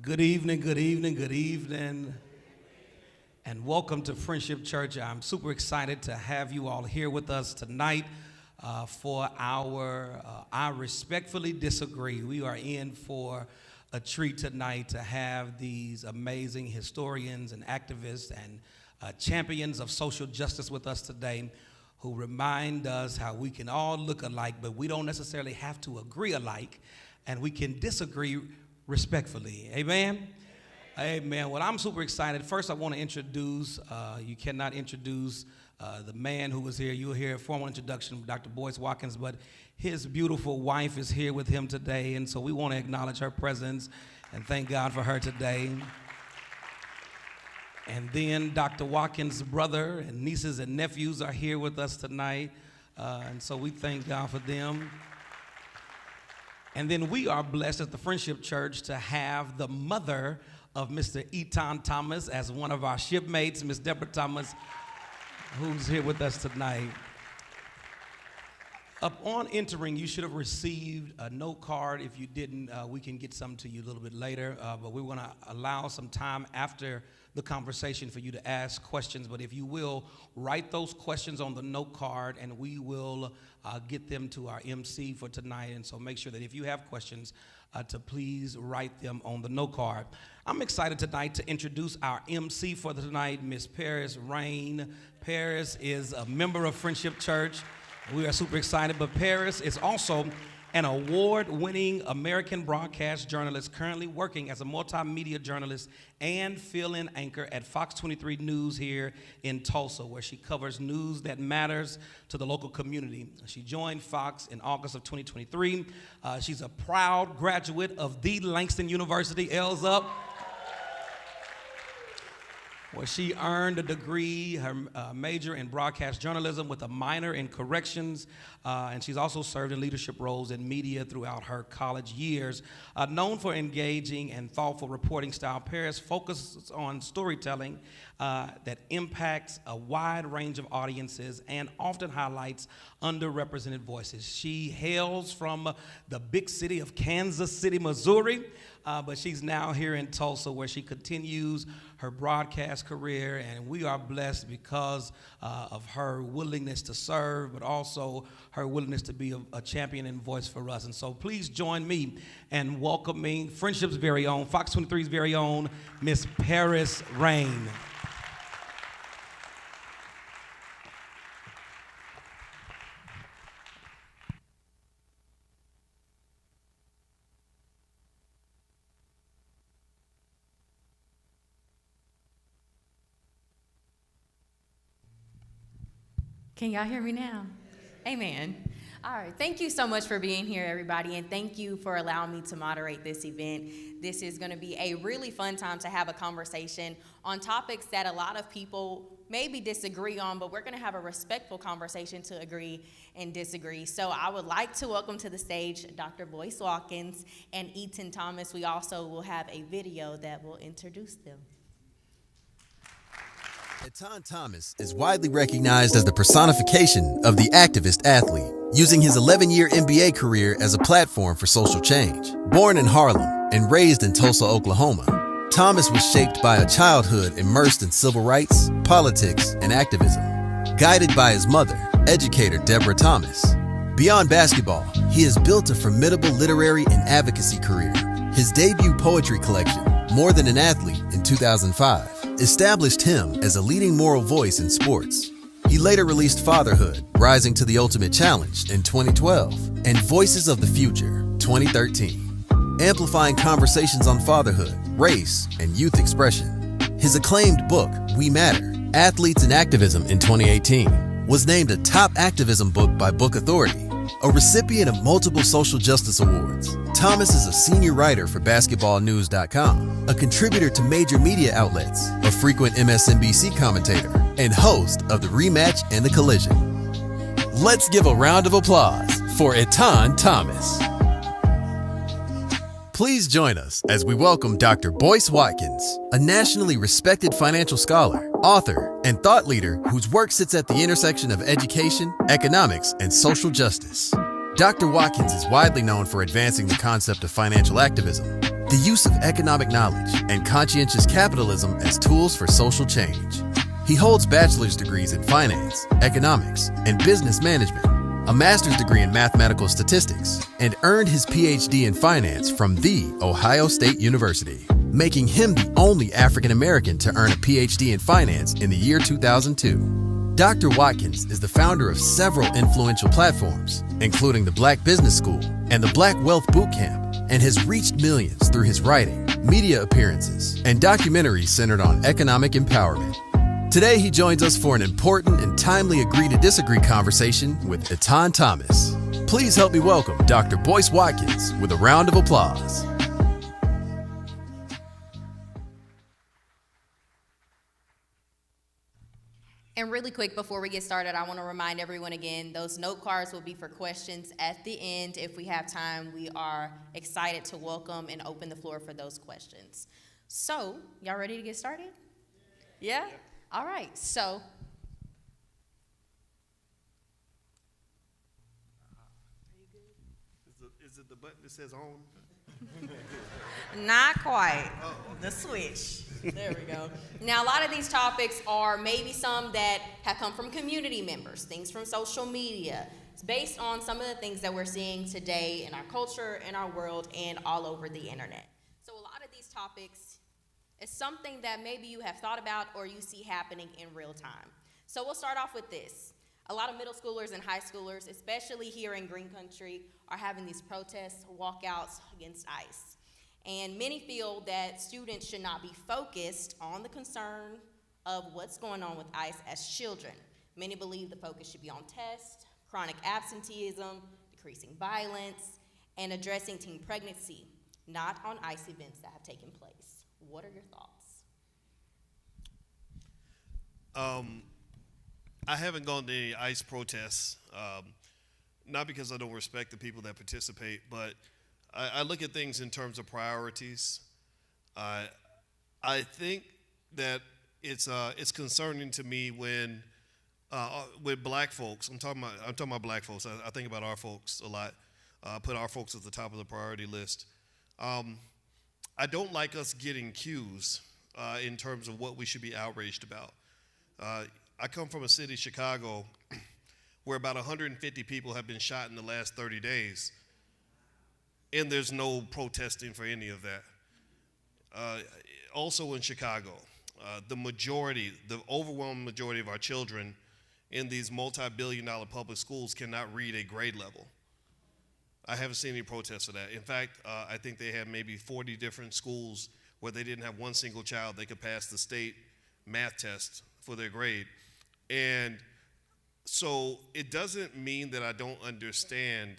Good evening, good evening, good evening, and welcome to Friendship Church. I'm super excited to have you all here with us tonight for our I Respectfully Disagree. We are in for a treat tonight to have these amazing historians and activists and champions of social justice with us today who remind us how we can all look alike, but we don't necessarily have to agree alike, and we can disagree respectfully. Amen? Amen. Well, I'm super excited. First, I want to introduce, you cannot introduce the man who was here. You'll hear a formal introduction from Dr. Boyce Watkins, but his beautiful wife is here with him today, and so we want to acknowledge her presence and thank God for her today. And then Dr. Watkins' brother and nieces and nephews are here with us tonight, and so we thank God for them. And then we are blessed at the Friendship Church to have the mother of Mr. Etan Thomas as one of our shipmates, Miss Deborah Thomas, who's here with us tonight. Upon entering, you should have received a note card. If you didn't, we can get some to you a little bit later, but we want to allow some time after the conversation for you to ask questions. But if you will, write those questions on the note card, and we will get them to our MC for tonight. And so make sure that if you have questions, to please write them on the note card. I'm excited tonight to introduce our MC for tonight, Miss Paris Rain. Paris is a member of Friendship Church. We are super excited, but Paris is also an award-winning American broadcast journalist currently working as a multimedia journalist and fill-in anchor at Fox 23 News here in Tulsa, where she covers news that matters to the local community. She joined Fox in August of 2023. She's a proud graduate of the Langston University, L's up, where she earned a degree, her major in broadcast journalism with a minor in corrections, and she's also served in leadership roles in media throughout her college years. Known for engaging and thoughtful reporting style, Paris focuses on storytelling that impacts a wide range of audiences and often highlights underrepresented voices. She hails from the big city of Kansas City, Missouri, but she's now here in Tulsa, where she continues her broadcast career, and we are blessed because of her willingness to serve, but also her willingness to be a champion and voice for us. And so please join me in welcoming Friendship's very own, Fox 23's very own, Miss Paris Rain. Can y'all hear me now? Amen. All right, thank you so much for being here, everybody, and thank you for allowing me to moderate this event. This is going to be a really fun time to have a conversation on topics that a lot of people maybe disagree on, but we're going to have a respectful conversation to agree and disagree. So I would like to welcome to the stage Dr. Boyce Watkins and Etan Thomas. We also will have a video that will introduce them. Etan Thomas is widely recognized as the personification of the activist athlete, using his 11-year NBA career as a platform for social change. Born in Harlem and raised in Tulsa, Oklahoma, Thomas was shaped by a childhood immersed in civil rights, politics, and activism. Guided by his mother, educator Deborah Thomas. Beyond basketball, he has built a formidable literary and advocacy career. His debut poetry collection, More Than an Athlete, in 2005, established him as a leading moral voice in sports. He later released Fatherhood, Rising to the Ultimate Challenge in 2012, and Voices of the Future, 2013, amplifying conversations on fatherhood, race, and youth expression. His acclaimed book, We Matter, Athletes and Activism in 2018, was named a top activism book by Book Authority. A recipient of multiple social justice awards, Thomas is a senior writer for BasketballNews.com, a contributor to major media outlets, a frequent MSNBC commentator, and host of The Rematch and The Collision. Let's give a round of applause for Etan Thomas. Please join us as we welcome Dr. Boyce Watkins, a nationally respected financial scholar, author, and thought leader whose work sits at the intersection of education, economics, and social justice. Dr. Watkins is widely known for advancing the concept of financial activism, the use of economic knowledge and conscientious capitalism as tools for social change. He holds bachelor's degrees in finance, economics, and business management, a master's degree in mathematical statistics, and earned his PhD in finance from The Ohio State University, making him the only African American to earn a PhD in finance in the year 2002. Dr. Watkins is the founder of several influential platforms, including the Black Business School and the Black Wealth Bootcamp, and has reached millions through his writing, media appearances, and documentaries centered on economic empowerment. Today, he joins us for an important and timely agree to disagree conversation with Etan Thomas. Please help me welcome Dr. Boyce Watkins with a round of applause. And really quick, before we get started, I want to remind everyone again, those note cards will be for questions at the end. If we have time, we are excited to welcome and open the floor for those questions. So, y'all ready to get started? Yeah? All right, so. Is it the button that says on? Not quite. The switch. There we go. Now, a lot of these topics are maybe some that have come from community members, things from social media. It's based on some of the things that we're seeing today in our culture, in our world, and all over the internet. So a lot of these topics is something that maybe you have thought about or you see happening in real time. So we'll start off with this. A lot of middle schoolers and high schoolers, especially here in Green Country, are having these protests, walkouts against ICE. And many feel that students should not be focused on the concern of what's going on with ICE as children. Many believe the focus should be on tests, chronic absenteeism, decreasing violence, and addressing teen pregnancy, not on ICE events that have taken place. What are your thoughts? I haven't gone to any ICE protests, not because I don't respect the people that participate, but I look at things in terms of priorities. I think that it's concerning to me when with black folks. I'm talking about black folks. I think about our folks a lot. Put our folks at the top of the priority list. I don't like us getting cues in terms of what we should be outraged about. I come from a city, Chicago, where about 150 people have been shot in the last 30 days, and there's no protesting for any of that. Also in Chicago, the overwhelming majority of our children in these multi-billion-dollar public schools cannot read a grade level. I haven't seen any protests for that. In fact, I think they have maybe 40 different schools where they didn't have one single child that could pass the state math test for their grade. And so it doesn't mean that I don't understand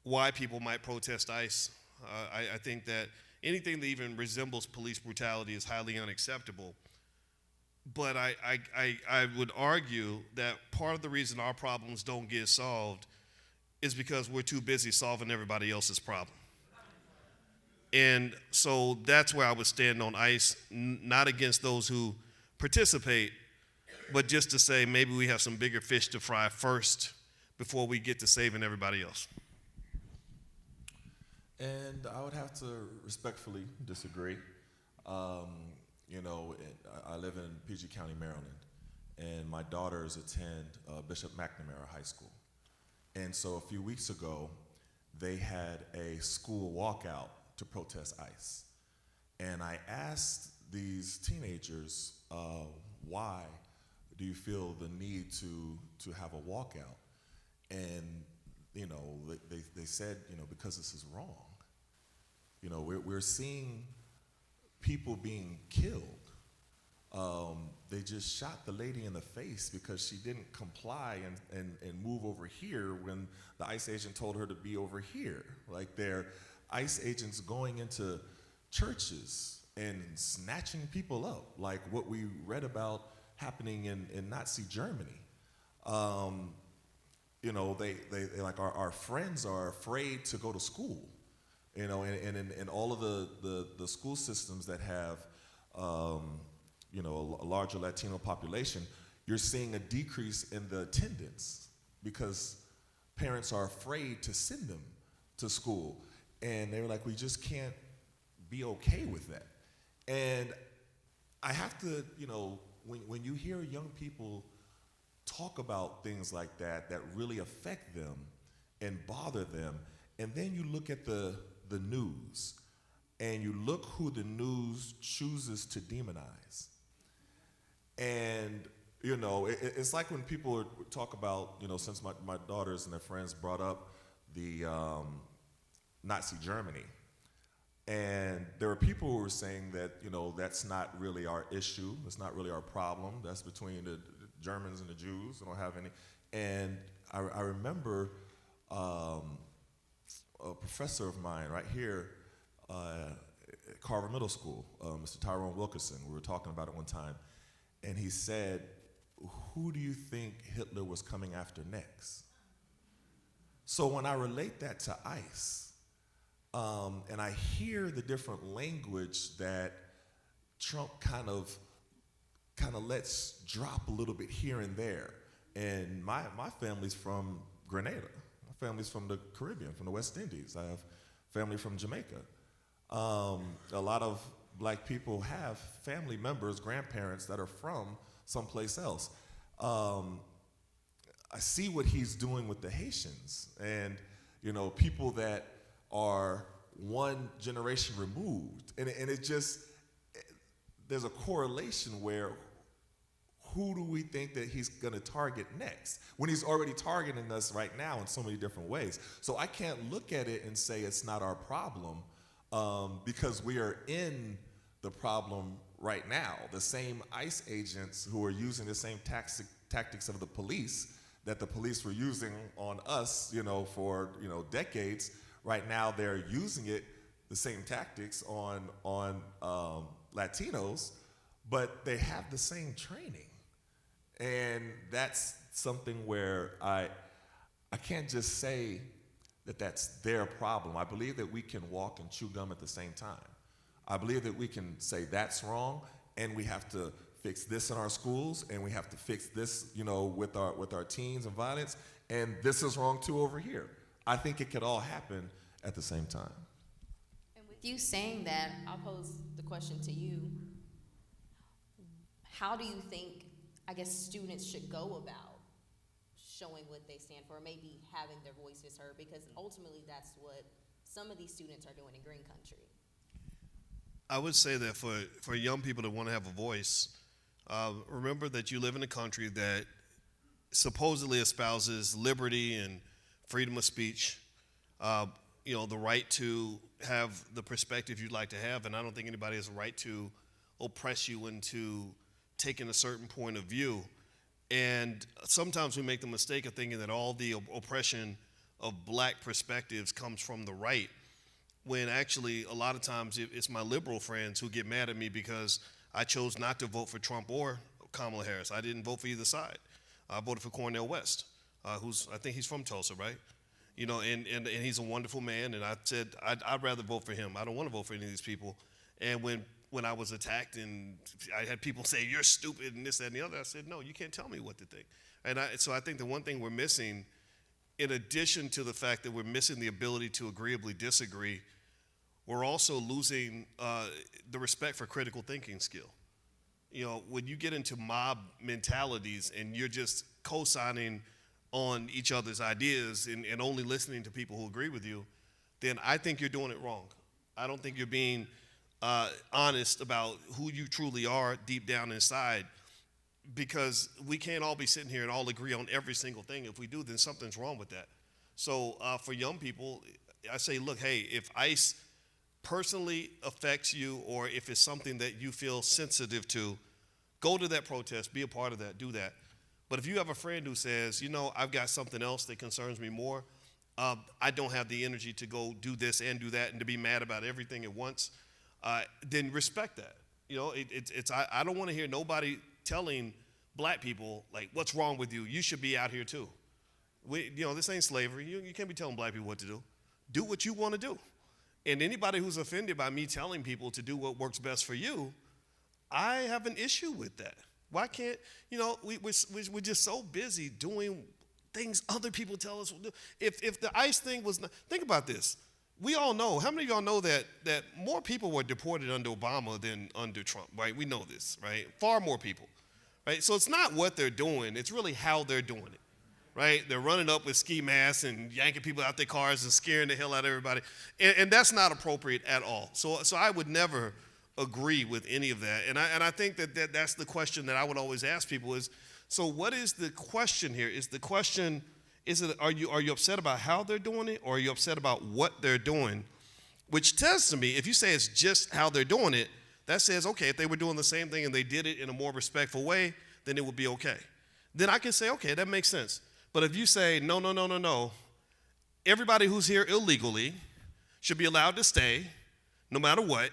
why people might protest ICE. I think that anything that even resembles police brutality is highly unacceptable. But I would argue that part of the reason our problems don't get solved is because we're too busy solving everybody else's problem. And so that's where I would stand on ICE, not against those who participate, but just to say maybe we have some bigger fish to fry first before we get to saving everybody else. And I would have to respectfully disagree. You know, I live in PG County, Maryland, and my daughters attend Bishop McNamara High School. And so a few weeks ago, they had a school walkout to protest ICE. And I asked these teenagers, why do you feel the need to have a walkout? And, you know, they said, you know, because this is wrong. You know, we're seeing people being killed. They just shot the lady in the face because she didn't comply and move over here when the ICE agent told her to be over here. Like, they're ICE agents going into churches and snatching people up, like what we read about happening in Nazi Germany. You know, they like our friends are afraid to go to school. You know, and in all of the school systems that have, you know, a larger Latino population, you're seeing a decrease in the attendance because parents are afraid to send them to school. And they were like, we just can't be okay with that. And I have to, when you hear young people talk about things like that really affect them and bother them, and then you look at the news, and you look who the news chooses to demonize. And, it's like when people talk about, since my daughters and their friends brought up the Nazi Germany, and there were people who were saying that, that's not really our issue, that's not really our problem, that's between the Germans and the Jews, we don't have any. And I remember a professor of mine right here at Carver Middle School, Mr. Tyrone Wilkerson, we were talking about it one time, and he said, who do you think Hitler was coming after next? So when I relate that to ICE, and I hear the different language that Trump kind of lets drop a little bit here and there. And my family's from Grenada. My family's from the Caribbean, from the West Indies. I have family from Jamaica. A lot of black people have family members, grandparents that are from someplace else. I see what he's doing with the Haitians, and people that are one generation removed, and it just, there's a correlation where who do we think that he's going to target next when he's already targeting us right now in so many different ways. So I can't look at it and say it's not our problem, because we are in the problem right now. The same ICE agents who are using the same tactics of the police that the police were using on us, for decades. Right now, they're using it, the same tactics on Latinos, but they have the same training, and that's something where I can't just say that that's their problem. I believe that we can walk and chew gum at the same time. I believe that we can say that's wrong, and we have to fix this in our schools, and we have to fix this, with our teens and violence, and this is wrong too over here. I think it could all happen at the same time. And with you saying that, I'll pose the question to you. How do you think, students should go about showing what they stand for, maybe having their voices heard? Because ultimately that's what some of these students are doing in Green Country. I would say that for young people that want to have a voice, remember that you live in a country that supposedly espouses liberty and freedom of speech, the right to have the perspective you'd like to have, and I don't think anybody has a right to oppress you into taking a certain point of view. And sometimes we make the mistake of thinking that all the oppression of black perspectives comes from the right, when actually a lot of times it's my liberal friends who get mad at me because I chose not to vote for Trump or Kamala Harris. I didn't vote for either side. I voted for Cornel West, I think he's from Tulsa, right? And he's a wonderful man, and I said I'd rather vote for him. I don't want to vote for any of these people. And when I was attacked and I had people say, you're stupid and this, that, and the other, I said, no, you can't tell me what to think. And so I think the one thing we're missing, in addition to the fact that we're missing the ability to agreeably disagree, we're also losing the respect for critical thinking skill. When you get into mob mentalities and you're just co-signing on each other's ideas and only listening to people who agree with you, then I think you're doing it wrong. I don't think you're being honest about who you truly are deep down inside, because we can't all be sitting here and all agree on every single thing. If we do, then something's wrong with that. So for young people, I say, look, hey, if ICE personally affects you, or if it's something that you feel sensitive to, go to that protest, be a part of that, do that. But if you have a friend who says, I've got something else that concerns me more, I don't have the energy to go do this and do that and to be mad about everything at once, then respect that. I don't want to hear nobody telling black people, like, what's wrong with you? You should be out here too. This ain't slavery. You can't be telling black people what to do. Do what you want to do. And anybody who's offended by me telling people to do what works best for you, I have an issue with that. Why can't, we're just so busy doing things other people tell us we'll do. If the ICE thing was, think about this. we all know, how many of y'all know that more people were deported under Obama than under Trump, right? We know this, right? Far more people, right? So it's not what they're doing, it's really how they're doing it, right? They're running up with ski masks and yanking people out their cars and scaring the hell out of everybody. And that's not appropriate at all. So I would never agree with any of that. And I think that's the question that I would always ask people is, so what is the question here? Is the question, are you upset about how they're doing it, or are you upset about what they're doing? Which tells to me, if you say it's just how they're doing it, that says, okay, if they were doing the same thing and they did it in a more respectful way, then it would be okay. Then I can say, okay, that makes sense. But if you say, no, everybody who's here illegally should be allowed to stay, no matter what,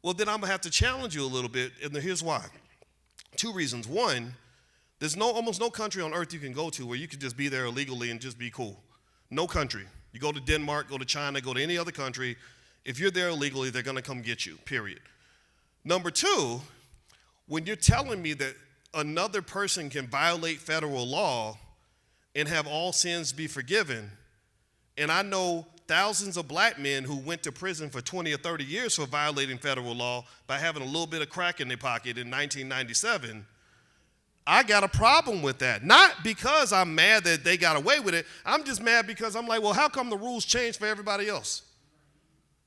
well, then I'm going to have to challenge you a little bit, and here's why. 2 reasons. One, there's almost no country on earth you can go to where you can just be there illegally and just be cool. No country. You go to Denmark, go to China, go to any other country. If you're there illegally, they're going to come get you, period. Number 2, when you're telling me that another person can violate federal law and have all sins be forgiven, and I know thousands of black men who went to prison for 20 or 30 years for violating federal law by having a little bit of crack in their pocket in 1997, I got a problem with that. Not because I'm mad that they got away with it. I'm just mad because I'm like, well, how come the rules change for everybody else?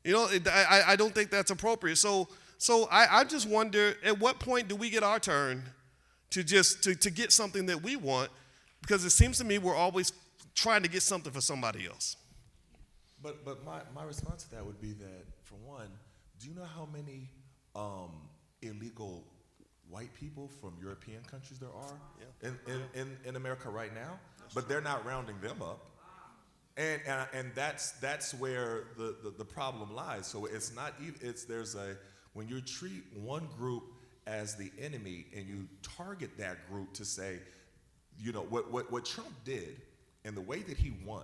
You know, I don't think that's appropriate. So I just wonder, at what point do we get our turn to get something that we want? Because it seems to me we're always trying to get something for somebody else. But my response to that would be that, for one, do you know how many illegal white people from European countries there are in America right now? But they're not rounding them up. And that's where the problem lies. So it's not even, when you treat one group as the enemy and you target that group to say, you know, what Trump did and the way that he won,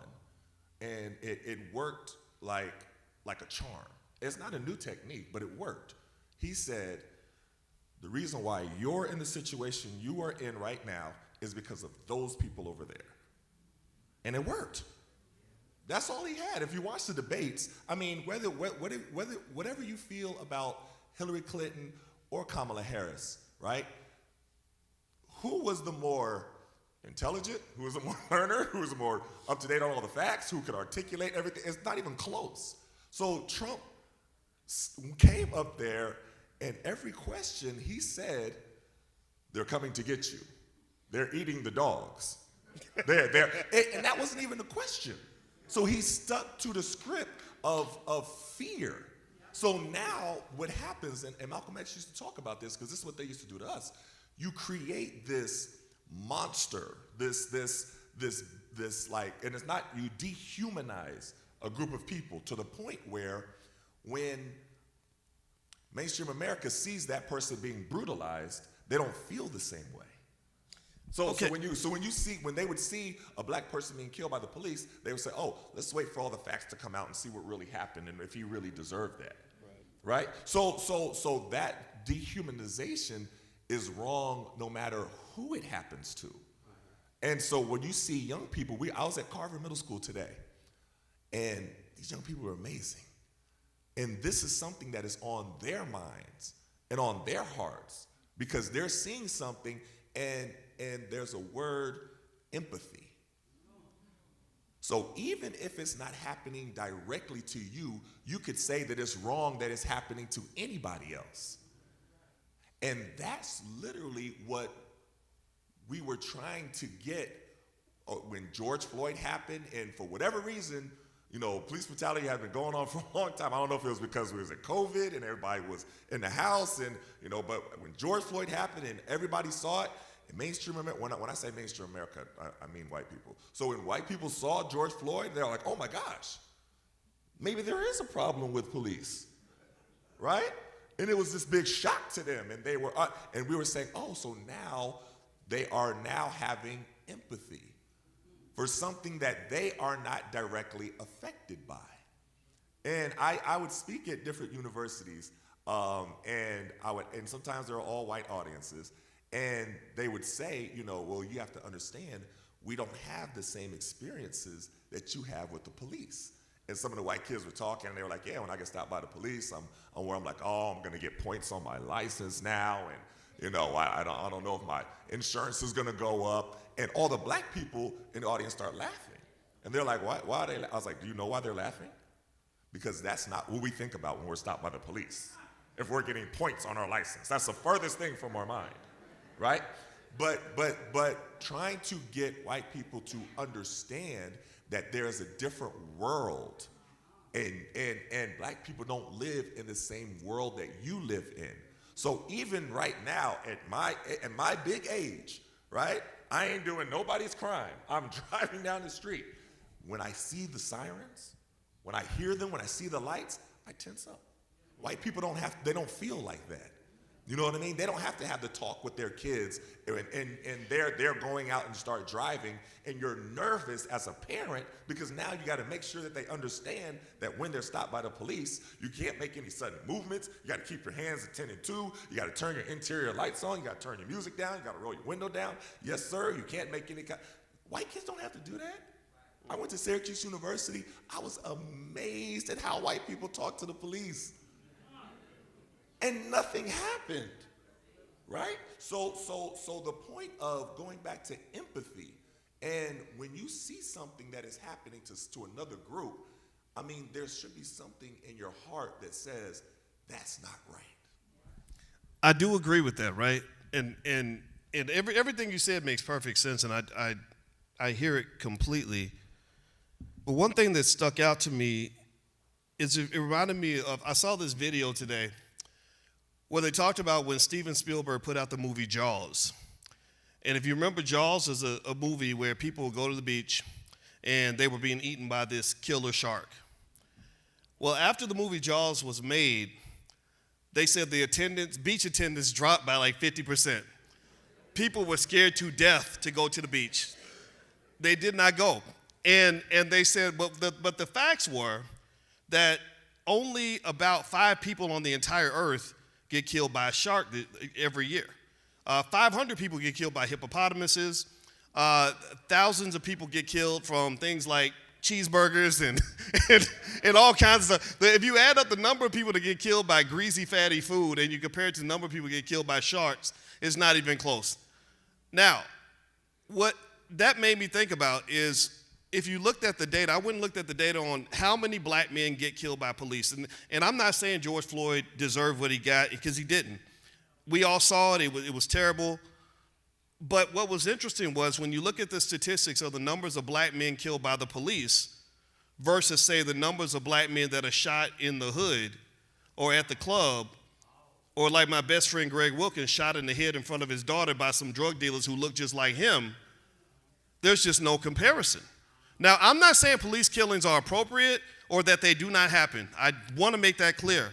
and it worked like a charm. It's not a new technique, but it worked. He said, the reason why you're in the situation you are in right now is because of those people over there. And it worked. That's all he had. If you watch the debates, I mean, whatever you feel about Hillary Clinton or Kamala Harris, right? Who was the more intelligent? Who was the more learner? Who was the more up to date on all the facts? Who could articulate everything? It's not even close. So Trump came up there, and every question he said, they're coming to get you. They're eating the dogs. And that wasn't even the question. So he stuck to the script of fear. So now what happens, and Malcolm X used to talk about this because this is what they used to do to us. You create this monster, this like, and it's not, you dehumanize a group of people to the point where when mainstream America sees that person being brutalized, they don't feel the same way. So when they would see a black person being killed by the police, they would say, oh, let's wait for all the facts to come out and see what really happened and if he really deserved that. Right? So that dehumanization is wrong no matter who it happens to. And so when you see young people, I was at Carver Middle School today, and these young people are amazing. And this is something that is on their minds and on their hearts because they're seeing something, and there's a word, empathy. So even if it's not happening directly to you, you could say that it's wrong that it's happening to anybody else. And that's literally what we were trying to get when George Floyd happened, and for whatever reason, you know, police brutality had been going on for a long time. I don't know if it was because we was at COVID and everybody was in the house, and you know, but when George Floyd happened and everybody saw it, and mainstream America, when I say mainstream America, I mean white people. So when white people saw George Floyd, they're like, oh my gosh, maybe there is a problem with police, right? And it was this big shock to them, and we were saying, oh, so now they are now having empathy for something that they are not directly affected by. And I would speak at different universities, and sometimes there are all white audiences, and they would say, you know, well, you have to understand, we don't have the same experiences that you have with the police. And some of the white kids were talking, and they were like, yeah, when I get stopped by the police, I'm like, oh, I'm gonna get points on my license now, and you know, I don't know if my insurance is gonna go up. And all the black people in the audience start laughing. And they're like, why are they? I was like, do you know why they're laughing? Because that's not what we think about when we're stopped by the police. If we're getting points on our license, that's the furthest thing from our mind, right? But trying to get white people to understand that there is a different world, and black people don't live in the same world that you live in. So even right now, at my big age, right, I ain't doing nobody's crime. I'm driving down the street. When I see the sirens, when I hear them, when I see the lights, I tense up. White people they don't feel like that. You know what I mean? They don't have to have the talk with their kids, and they're going out and start driving, and you're nervous as a parent because now you got to make sure that they understand that when they're stopped by the police, you can't make any sudden movements. You got to keep your hands attended to. You got to turn your interior lights on. You got to turn your music down. You got to roll your window down. Yes, sir. You can't make any kind. White kids don't have to do that. I went to Syracuse University. I was amazed at how white people talk to the police. And nothing happened, right? So the point of going back to empathy, and when you see something that is happening to another group, I mean, there should be something in your heart that says, that's not right. I do agree with that, right? And everything you said makes perfect sense, and I hear it completely. But one thing that stuck out to me is it reminded me of, I saw this video today where they talked about when Steven Spielberg put out the movie Jaws. And if you remember, Jaws is a movie where people would go to the beach and they were being eaten by this killer shark. Well, after the movie Jaws was made, they said the beach attendance dropped by like 50%. People were scared to death to go to the beach. They did not go. And they said, but the facts were that only about 5 people on the entire earth get killed by a shark every year. 500 people get killed by hippopotamuses. Thousands of people get killed from things like cheeseburgers and all kinds of stuff. If you add up the number of people that get killed by greasy, fatty food and you compare it to the number of people that get killed by sharks, it's not even close. Now, what that made me think about is, if you looked at the data, I went and looked at the data on how many black men get killed by police. And I'm not saying George Floyd deserved what he got, because he didn't. We all saw it. It was terrible. But what was interesting was when you look at the statistics of the numbers of black men killed by the police versus, say, the numbers of black men that are shot in the hood or at the club, or like my best friend Greg Wilkins shot in the head in front of his daughter by some drug dealers who look just like him, there's just no comparison. Now, I'm not saying police killings are appropriate or that they do not happen. I want to make that clear.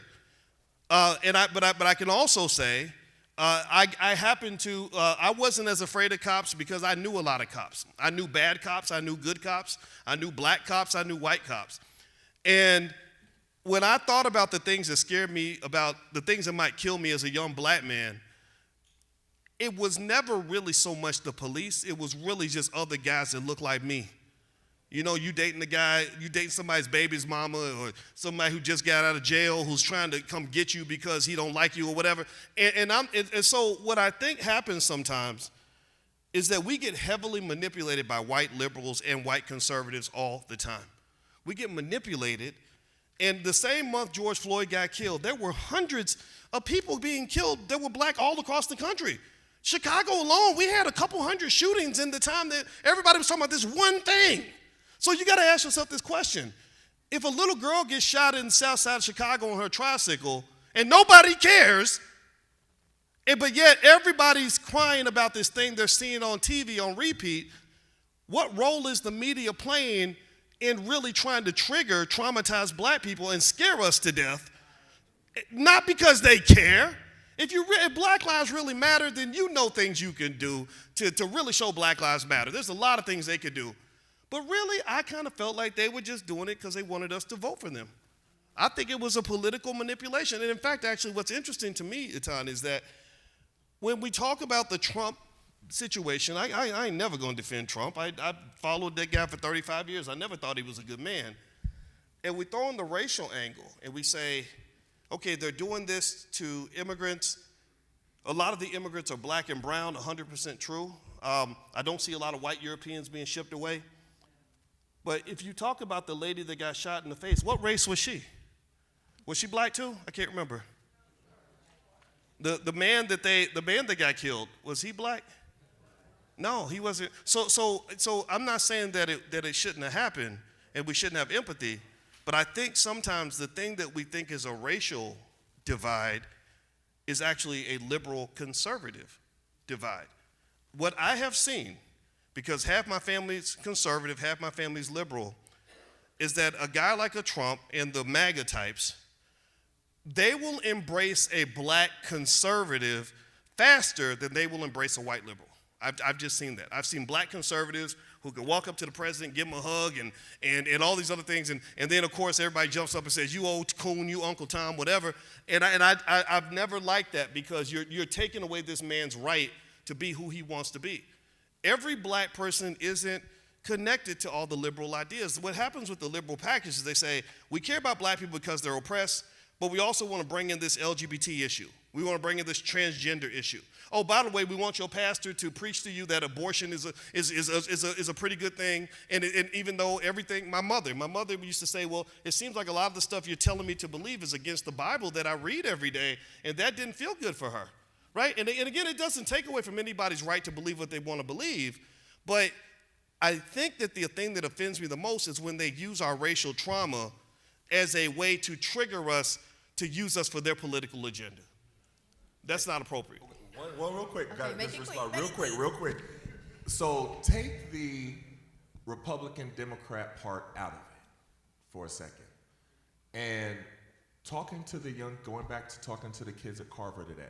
But I can also say I wasn't as afraid of cops because I knew a lot of cops. I knew bad cops. I knew good cops. I knew black cops. I knew white cops. And when I thought about the things that scared me, about the things that might kill me as a young black man, it was never really so much the police. It was really just other guys that looked like me. You know, you dating somebody's baby's mama, or somebody who just got out of jail who's trying to come get you because he don't like you or whatever. And so what I think happens sometimes is that we get heavily manipulated by white liberals and white conservatives all the time. We get manipulated, and the same month George Floyd got killed, there were hundreds of people being killed that were black all across the country. Chicago alone, we had a couple hundred shootings in the time that everybody was talking about this one thing. So you got to ask yourself this question. If a little girl gets shot in the south side of Chicago on her tricycle and nobody cares, but yet everybody's crying about this thing they're seeing on TV on repeat, what role is the media playing in really trying to trigger traumatized black people and scare us to death? Not because they care. If Black Lives really matter, then you know things you can do to really show Black Lives Matter. There's a lot of things they could do. But really, I kind of felt like they were just doing it because they wanted us to vote for them. I think it was a political manipulation. And in fact, actually, what's interesting to me, Etan, is that when we talk about the Trump situation, I ain't never going to defend Trump. I followed that guy for 35 years. I never thought he was a good man. and we throw in the racial angle, and we say, okay, they're doing this to immigrants. A lot of the immigrants are black and brown, 100% true. I don't see a lot of white Europeans being shipped away. But if you talk about the lady that got shot in the face, what race was she? Was she black too? I can't remember. The man that got killed, was he black? No, he wasn't. So I'm not saying that it shouldn't have happened and we shouldn't have empathy, but I think sometimes the thing that we think is a racial divide is actually a liberal conservative divide. What I have seen, because half my family's conservative, half my family's liberal, is that a guy like a Trump and the MAGA types, they will embrace a black conservative faster than they will embrace a white liberal. I've just seen that. I've seen black conservatives who can walk up to the president, give him a hug, and all these other things, and then, of course, everybody jumps up and says, you old coon, you Uncle Tom, whatever. And I've never liked that, because you're taking away this man's right to be who he wants to be. Every black person isn't connected to all the liberal ideas. What happens with the liberal package is they say, we care about black people because they're oppressed, but we also want to bring in this LGBT issue. We want to bring in this transgender issue. Oh, by the way, we want your pastor to preach to you that abortion is a pretty good thing. And even though everything, my mother used to say, well, it seems like a lot of the stuff you're telling me to believe is against the Bible that I read every day, and that didn't feel good for her, right? And again, it doesn't take away from anybody's right to believe what they want to believe, but I think that the thing that offends me the most is when they use our racial trauma as a way to trigger us to use us for their political agenda. That's not appropriate. One real quick, Okay, guys, make just it respond quick. real quick. So take the Republican Democrat part out of it for a second. And going back to talking to the kids at Carver today,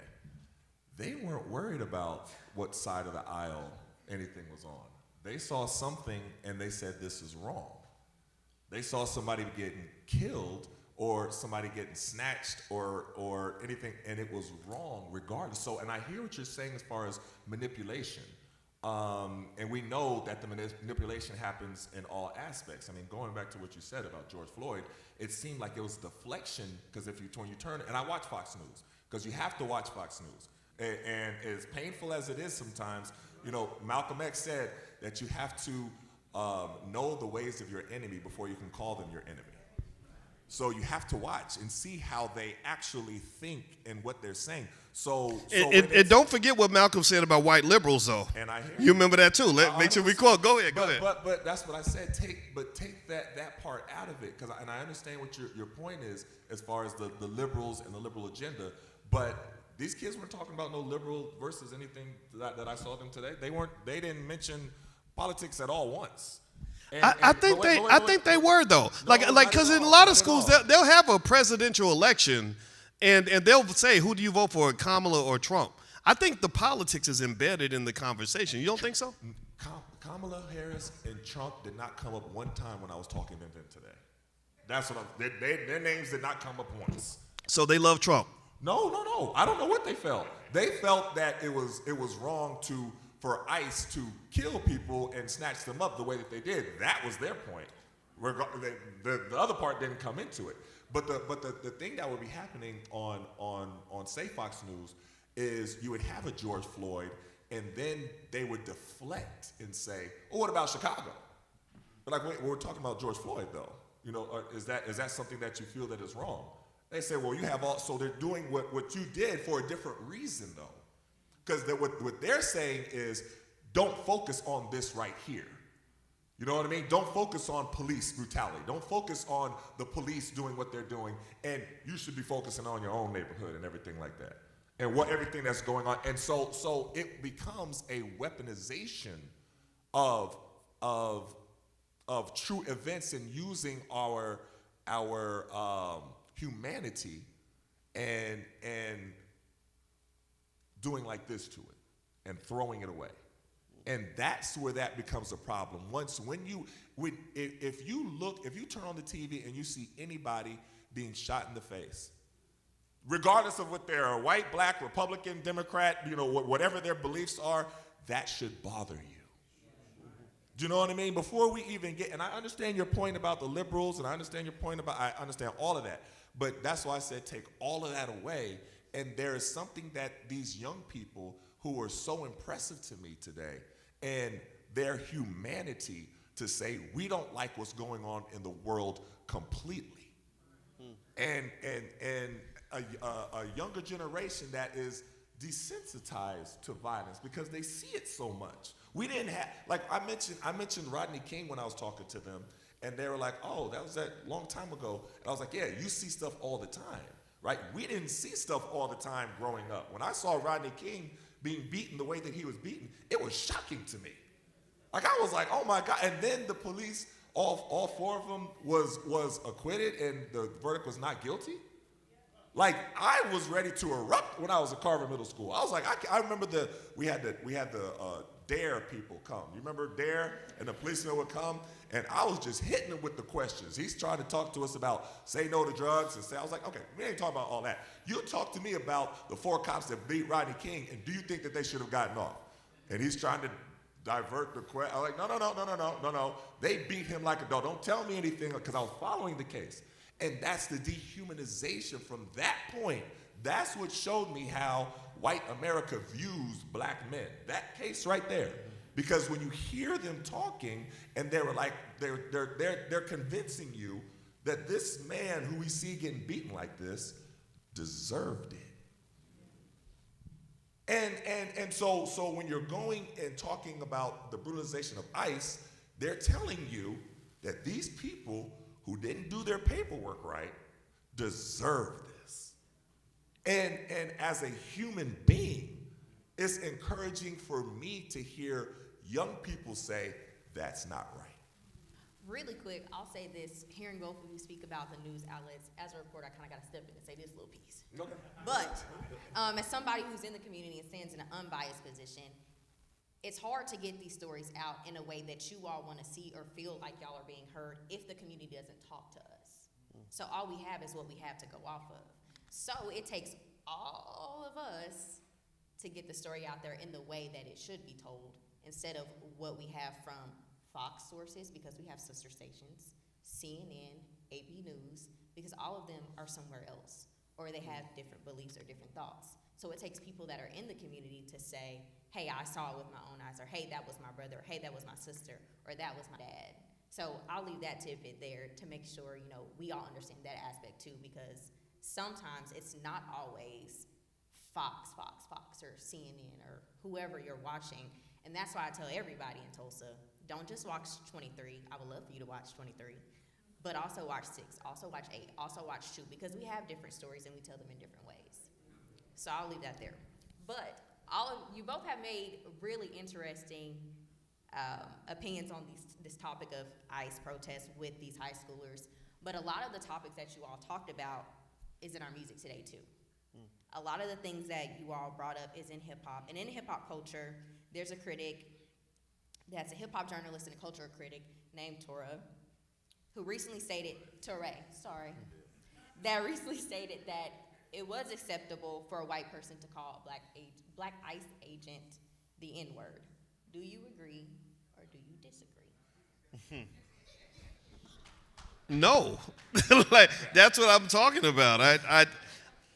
they weren't worried about what side of the aisle anything was on. They saw something and they said, this is wrong. They saw somebody getting killed or somebody getting snatched or anything, and it was wrong regardless. So, and I hear what you're saying as far as manipulation. And we know that the manipulation happens in all aspects. I mean, going back to what you said about George Floyd, it seemed like it was deflection, because when you turn, and I watch Fox News, because you have to watch Fox News. And as painful as it is sometimes, Malcolm X said that you have to know the ways of your enemy before you can call them your enemy. So you have to watch and see how they actually think and what they're saying. And don't forget what Malcolm said about white liberals, though. And I hear you remember that too. Make sure we quote. Go ahead. But that's what I said. Take that part out of it, and I understand what your point is as far as the liberals and the liberal agenda. But these kids weren't talking about no liberal versus anything that I saw them today. They didn't mention politics at all once. I think they were though. Because in a lot of schools they'll have a presidential election, and they'll say, who do you vote for, Kamala or Trump? I think the politics is embedded in the conversation. You don't think so? Kamala Harris and Trump did not come up one time when I was talking to them today. That's what their names did not come up once. So they love Trump. No. I don't know what they felt. They felt that it was wrong for ICE to kill people and snatch them up the way that they did. That was their point. The other part didn't come into it. But the thing that would be happening on say Fox News is you would have a George Floyd, and then they would deflect and say, "Oh, what about Chicago?" But wait, we're talking about George Floyd though. Is that something that you feel that is wrong? They say, well, you have all. So they're doing what you did for a different reason though. Because what they're saying is, don't focus on this right here. You know what I mean? Don't focus on police brutality. Don't focus on the police doing what they're doing. And you should be focusing on your own neighborhood and everything like that. And everything that's going on. And so it becomes a weaponization of true events and using our humanity and doing like this to it and throwing it away. And that's where that becomes a problem. If you turn on the TV and you see anybody being shot in the face, regardless of what they're white, black, Republican, Democrat, whatever their beliefs are, that should bother you. Do you know what I mean? Before we even get, and I understand your point about the liberals, and I understand I understand all of that. But that's why I said take all of that away. And there is something that these young people who are so impressive to me today, and their humanity to say, we don't like what's going on in the world completely. And a younger generation that is desensitized to violence because they see it so much. We didn't have, like I mentioned Rodney King when I was talking to them, and they were like, oh, that was that long time ago. And I was like, yeah, you see stuff all the time, right? We didn't see stuff all the time growing up. When I saw Rodney King being beaten the way that he was beaten, it was shocking to me. Like I was like, oh my God. And then the police, all four of them was acquitted and the verdict was not guilty. Like I was ready to erupt when I was at Carver Middle School. I was like, I remember we had the DARE people come. You remember DARE? And the policeman would come, and I was just hitting him with the questions. He's trying to talk to us about say no to drugs and say, I was like, okay, we ain't talking about all that. You talk to me about the 4 cops that beat Rodney King, and do you think that they should have gotten off? And he's trying to divert the question. I was like, no. They beat him like a dog. Don't tell me anything, because I was following the case. And that's the dehumanization from that point. That's what showed me how white America views black men. That case right there. Because when you hear them talking, and they're convincing you that this man who we see getting beaten like this deserved it. And so when you're going and talking about the brutalization of ICE, they're telling you that these people who didn't do their paperwork right deserve this. And as a human being, it's encouraging for me to hear young people say, that's not right. Really quick, I'll say this, hearing both of you speak about the news outlets, as a reporter, I kind of got to step in and say this little piece. Okay. But as somebody who's in the community and stands in an unbiased position, it's hard to get these stories out in a way that you all want to see or feel like y'all are being heard if the community doesn't talk to us. So all we have is what we have to go off of. So it takes all of us to get the story out there in the way that it should be told, instead of what we have from Fox sources, because we have sister stations, CNN, AP News, because all of them are somewhere else, or they have different beliefs or different thoughts. So it takes people that are in the community to say, hey, I saw it with my own eyes, or hey, that was my brother, or hey, that was my sister, or that was my dad. So I'll leave that tidbit there to make sure, we all understand that aspect too, because sometimes it's not always Fox, or CNN, or whoever you're watching. And that's why I tell everybody in Tulsa, don't just watch 23. I would love for you to watch 23. But also watch 6, also watch 8, also watch 2, because we have different stories and we tell them in different ways. So I'll leave that there. But you both have made really interesting opinions on this topic of ICE protests with these high schoolers. But a lot of the topics that you all talked about is in our music today too. A lot of the things that you all brought up is in hip hop. And in hip hop culture, there's a critic that's a hip hop journalist and a culture critic named Torah, who recently stated, that recently stated that it was acceptable for a white person to call a black ICE agent the N-word. Do you agree or do you disagree? No. Like, that's what I'm talking about.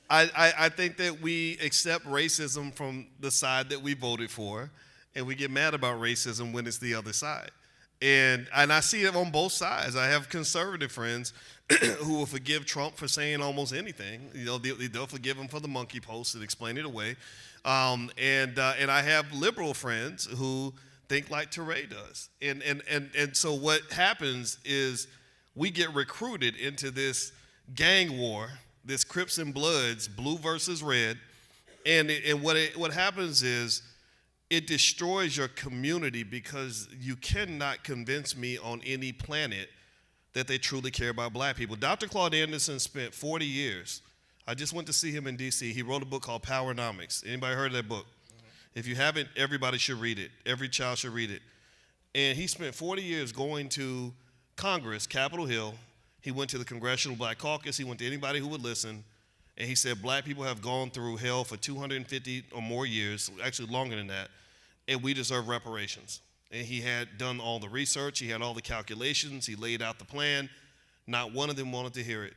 I think that we accept racism from the side that we voted for, and we get mad about racism when it's the other side. And I see it on both sides. I have conservative friends who will forgive Trump for saying almost anything. They'll forgive him for the monkey post and explain it away. And I have liberal friends who think like Teray does. And so what happens is we get recruited into this gang war, this Crips and Bloods, blue versus red. And what happens is it destroys your community, because you cannot convince me on any planet that they truly care about black people. Dr. Claude Anderson spent 40 years. I just went to see him in D.C. He wrote a book called Powernomics. Anybody heard of that book? If you haven't, everybody should read it. Every child should read it. And he spent 40 years going to Congress, Capitol Hill. He went to the Congressional Black Caucus. He went to anybody who would listen. And he said black people have gone through hell for 250 or more years, actually longer than that, and we deserve reparations. And he had done all the research. He had all the calculations. He laid out the plan. Not one of them wanted to hear it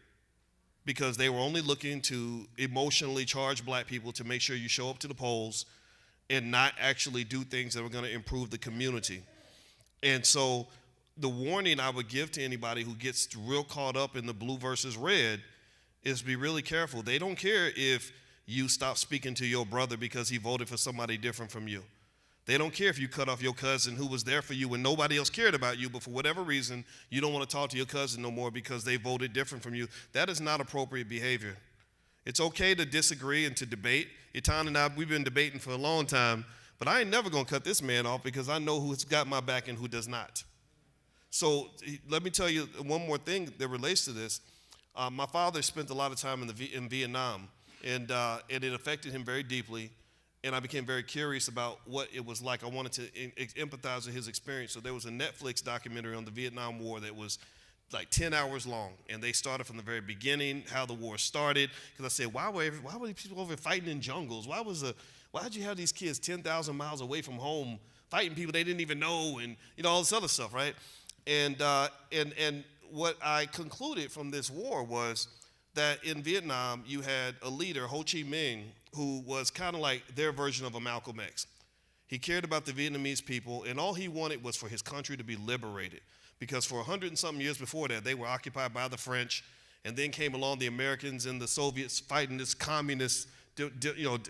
because they were only looking to emotionally charge black people to make sure you show up to the polls and not actually do things that were going to improve the community. And so the warning I would give to anybody who gets real caught up in the blue versus red is be really careful. They don't care if you stop speaking to your brother because he voted for somebody different from you. They don't care if you cut off your cousin who was there for you when nobody else cared about you, but for whatever reason, you don't want to talk to your cousin no more because they voted different from you. That is not appropriate behavior. It's okay to disagree and to debate. Etan and I, we've been debating for a long time, but I ain't never going to cut this man off because I know who's got my back and who does not. So let me tell you one more thing that relates to this. My father spent a lot of time in Vietnam, and it affected him very deeply. And I became very curious about what it was like. I wanted to empathize with his experience. So there was a Netflix documentary on the Vietnam War that was like 10 hours long. And they started from the very beginning, how the war started. Because I said, why were these people over fighting in jungles? Why did you have these kids 10,000 miles away from home fighting people they didn't even know and all this other stuff, right? And what I concluded from this war was that in Vietnam, you had a leader, Ho Chi Minh, who was kind of like their version of a Malcolm X. He cared about the Vietnamese people, and all he wanted was for his country to be liberated. Because for 100 and something years before that, they were occupied by the French, and then came along the Americans and the Soviets fighting this communist,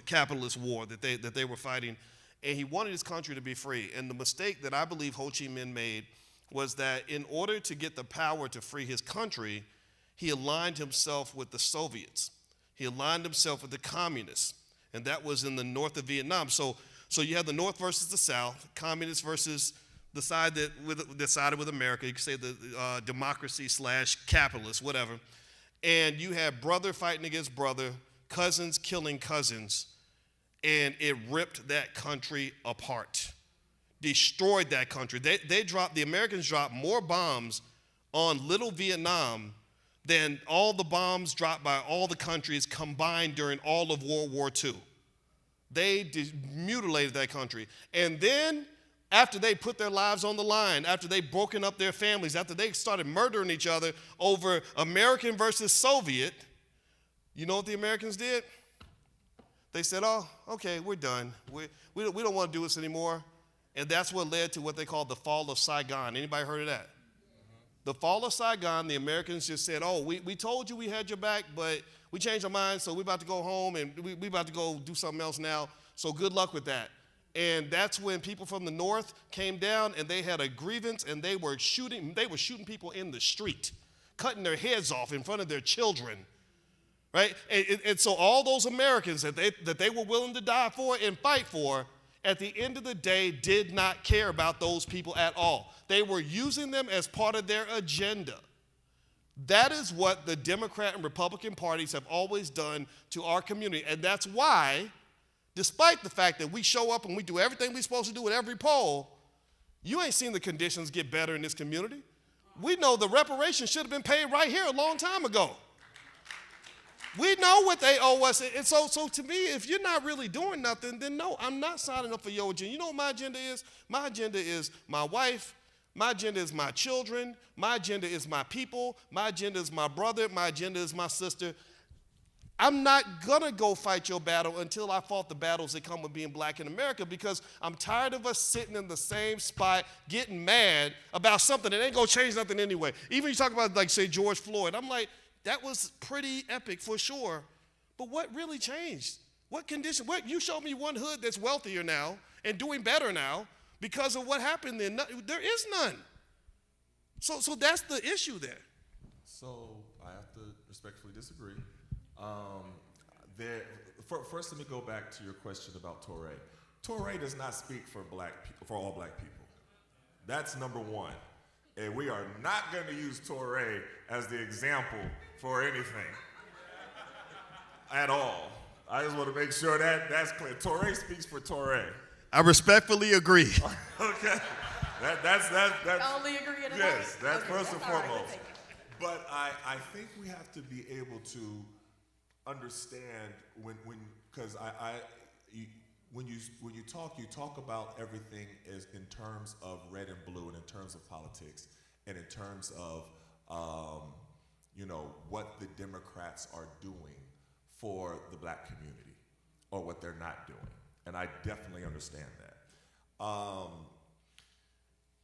capitalist war that they were fighting. And he wanted his country to be free. And the mistake that I believe Ho Chi Minh made was that in order to get the power to free his country, he aligned himself with the Soviets. He aligned himself with the communists, and that was in the north of Vietnam. So you have the north versus the south, communists versus the side that sided with America. You could say the democracy / capitalist, whatever. And you have brother fighting against brother, cousins killing cousins, and it ripped that country apart, destroyed that country. The Americans dropped more bombs on little Vietnam than all the bombs dropped by all the countries combined during all of World War II. They mutilated that country. And then, after they put their lives on the line, after they broken up their families, after they started murdering each other over American versus Soviet, you know what the Americans did? They said, oh, okay, we're done. We don't want to do this anymore. And that's what led to what they call the fall of Saigon. Anybody heard of that? The fall of Saigon, the Americans just said, oh, we told you we had your back, but we changed our minds, so we're about to go home, and we're about to go do something else now, so good luck with that. And that's when people from the north came down, and they had a grievance, and they were shooting people in the street, cutting their heads off in front of their children, right? And so all those Americans that they were willing to die for and fight for, at the end of the day, did not care about those people at all. They were using them as part of their agenda. That is what the Democrat and Republican parties have always done to our community. And that's why, despite the fact that we show up and we do everything we're supposed to do at every poll, you ain't seen the conditions get better in this community. We know the reparations should have been paid right here a long time ago. We know what they owe us. And so to me, if you're not really doing nothing, then no, I'm not signing up for your agenda. You know what my agenda is? My agenda is my wife. My agenda is my children. My agenda is my people. My agenda is my brother. My agenda is my sister. I'm not going to go fight your battle until I fought the battles that come with being black in America, because I'm tired of us sitting in the same spot getting mad about something that ain't going to change nothing anyway. Even you talk about, like, say, George Floyd. I'm like, that was pretty epic for sure. But what really changed? What condition? You showed me one hood that's wealthier now and doing better now because of what happened then. There is none. So that's the issue there. So I have to respectfully disagree. First, let me go back to your question about Touré. Touré does not speak for black people, for all black people. That's number one. And we are not going to use Touré as the example for anything at all. I just want to make sure that's clear. Touré speaks for Touré. I respectfully agree. Okay. That's Only agree at yes, that's okay, first and that's all right, foremost. we'll take it. But I think we have to be able to understand when because when you talk about everything as in terms of red and blue, and in terms of politics, and in terms of what the Democrats are doing for the black community, or what they're not doing, and I definitely understand that.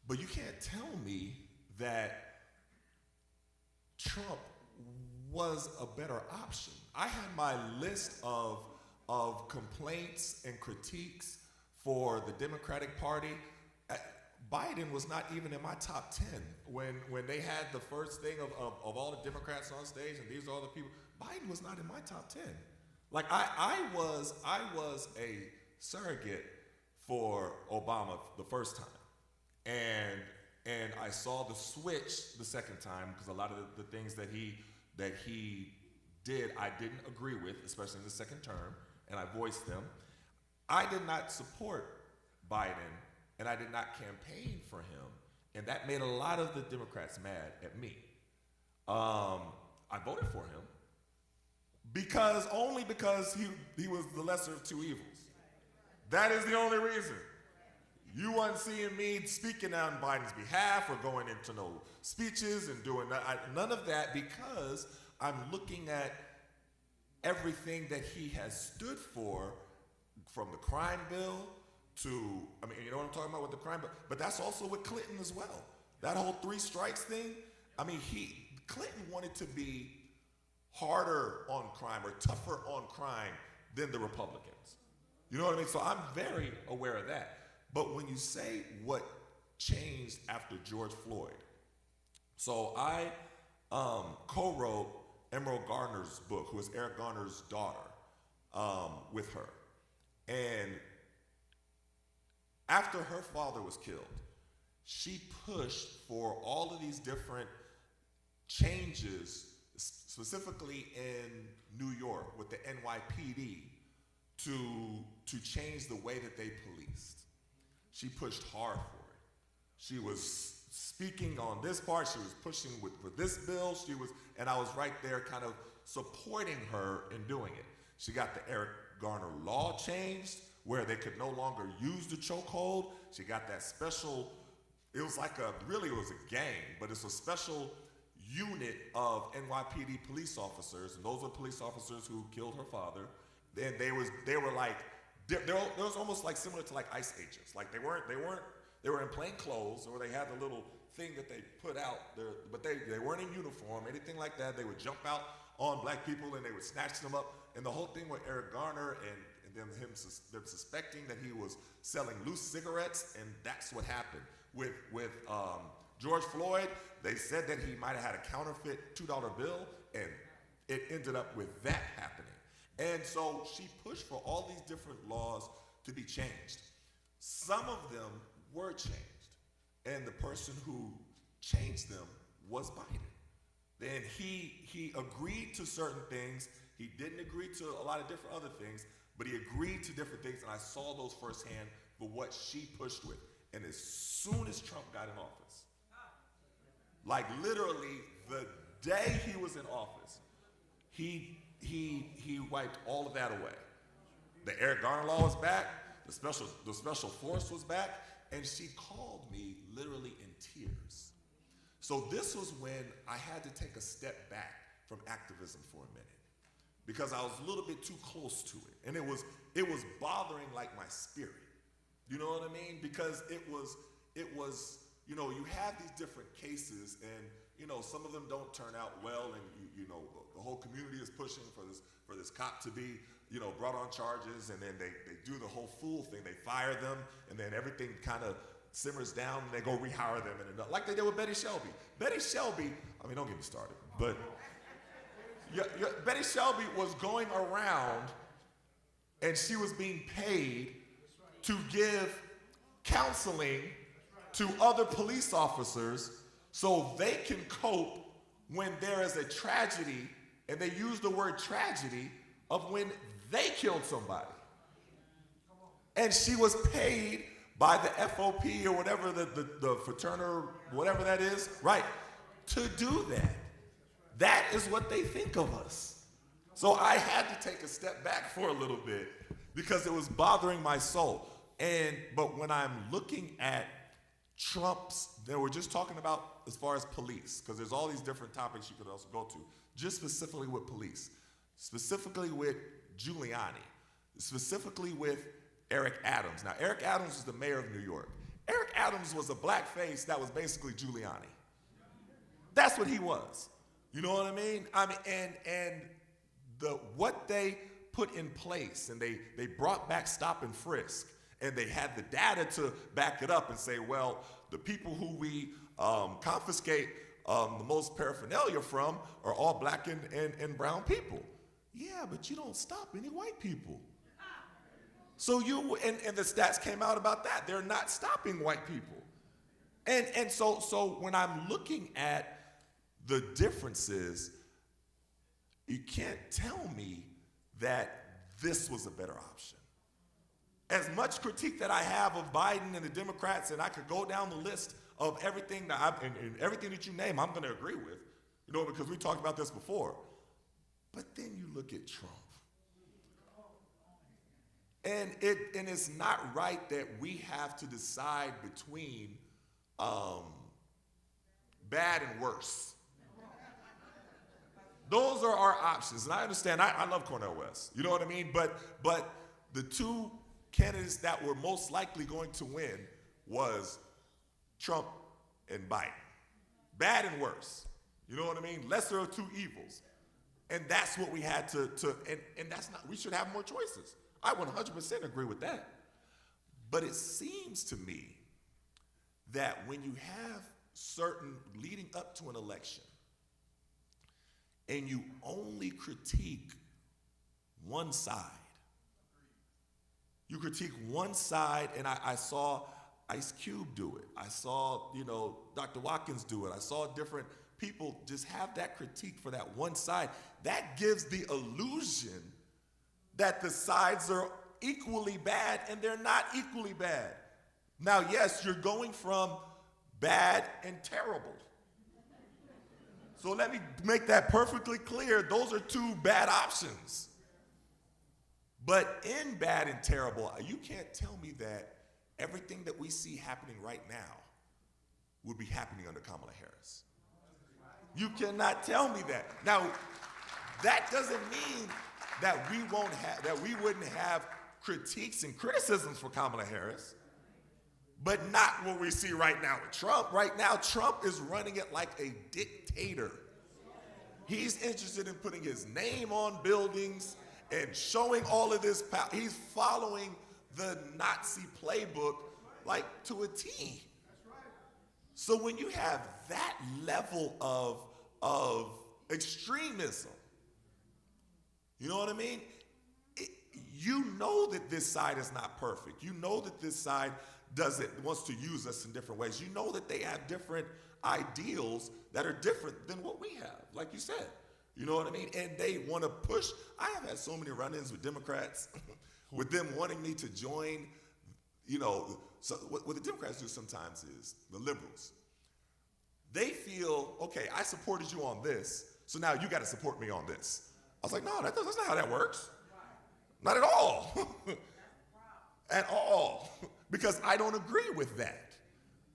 But you can't tell me that Trump was a better option. I had my list of complaints and critiques for the Democratic Party. Biden was not even in my top 10 when they had the first thing of all the Democrats on stage, and these are all the people. Biden was not in my top 10. Like I was a surrogate for Obama the first time, and I saw the switch the second time, because a lot of the things that he did I didn't agree with, especially in the second term, and I voiced them. I did not support Biden, and I did not campaign for him, and that made a lot of the Democrats mad at me. I voted for him because he was the lesser of two evils. That is the only reason. You weren't seeing me speaking on Biden's behalf or going into no speeches and doing none of that, because I'm looking at everything that he has stood for, from the crime bill to, you know what I'm talking about with the crime bill, but that's also with Clinton as well. That whole 3 strikes thing, Clinton wanted to be harder on crime or tougher on crime than the Republicans. You know what I mean? So I'm very aware of that. But when you say what changed after George Floyd, so I co-wrote Emerald Garner's book, who is Eric Garner's daughter, with her. And after her father was killed, she pushed for all of these different changes, specifically in New York with the NYPD, to change the way that they policed. She pushed hard for it. She was speaking on this part, she was pushing for this bill, and I was right there kind of supporting her in doing it. She got the Eric Garner law changed, where they could no longer use the chokehold. She got that special, it was a gang, but it's a special unit of NYPD police officers, and those are police officers who killed her father. Then they was almost like similar to like ICE agents. Like they were in plain clothes, or they had the little thing that they put out there, but they weren't in uniform, anything like that. They would jump out on black people and they would snatch them up. And the whole thing with Eric Garner and them suspecting that he was selling loose cigarettes, and that's what happened. With George Floyd, they said that he might have had a counterfeit $2 bill, and it ended up with that happening. And so she pushed for all these different laws to be changed. Some of them were changed, and the person who changed them was Biden. Then he agreed to certain things. He didn't agree to a lot of different other things, but he agreed to different things, and I saw those firsthand for what she pushed with. And as soon as Trump got in office, like literally the day he was in office, he wiped all of that away. The Eric Garner law was back, the special force was back, and she called me literally in tears. So this was when I had to take a step back from activism for a minute, because I was a little bit too close to it, and it was bothering like my spirit. You know what I mean? Because it was you have these different cases, and some of them don't turn out well, and the whole community is pushing for this cop to be brought on charges, and then they do the whole fool thing. They fire them, and then everything kind of simmers down, and they go rehire them, and like they did with Betty Shelby. Betty Shelby, don't get me started, but Betty Shelby was going around, and she was being paid to give counseling to other police officers so they can cope when there is a tragedy, and they use the word tragedy of when they killed somebody. And she was paid by the FOP or whatever, the fraternal, whatever that is, right, to do that. That is what they think of us. So I had to take a step back for a little bit, because because it was bothering my soul. But when I'm looking at Trump's, they were just talking about as far as police, because there's all these different topics you could also go to, just specifically with police, specifically with Giuliani, specifically with Eric Adams. Now, Eric Adams was the mayor of New York. Eric Adams was a black face that was basically Giuliani. That's what he was. You know what I mean? And what they put in place, and they brought back stop and frisk, and they had the data to back it up and say, well, the people who we confiscate the most paraphernalia from are all black and brown people. Yeah, but you don't stop any white people. So and the stats came out about that. They're not stopping white people. And so when I'm looking at the differences, you can't tell me that this was a better option. As much critique that I have of Biden and the Democrats, and I could go down the list of everything that and everything that you name, I'm going to agree with, because we talked about this before. But then you look at Trump, and it's not right that we have to decide between bad and worse. Those are our options, and I understand. I love Cornel West, you know what I mean. But the two candidates that were most likely going to win was Trump and Biden. Bad and worse. You know what I mean? Lesser of two evils. And that's what we had to and that's not, we should have more choices. I 100% agree with that. But it seems to me that when you have certain, leading up to an election, and you only critique one side, you critique one side, and I saw Ice Cube do it. I saw, Dr. Watkins do it. I saw different people just have that critique for that one side. That gives the illusion that the sides are equally bad, and they're not equally bad. Now, yes, you're going from bad and terrible. So let me make that perfectly clear. Those are two bad options. But in bad and terrible, you can't tell me that everything that we see happening right now would be happening under Kamala Harris. You cannot tell me that. Now, that doesn't mean that we wouldn't have critiques and criticisms for Kamala Harris, but not what we see right now with Trump. Right now, Trump is running it like a dictator. He's interested in putting his name on buildings and showing all of this power. He's following the Nazi playbook like to a T. So when you have that level of extremism, you know what I mean? You know that this side is not perfect. You know that this side wants to use us in different ways. You know that they have different ideals that are different than what we have, like you said. You know what I mean? And they want to push. I have had so many run-ins with Democrats, with them wanting me to join, so what the Democrats do sometimes is, the liberals, they feel, okay, I supported you on this, so now you got to support me on this. I was like, no, that's not how that works. Not at all. At all. Because I don't agree with that.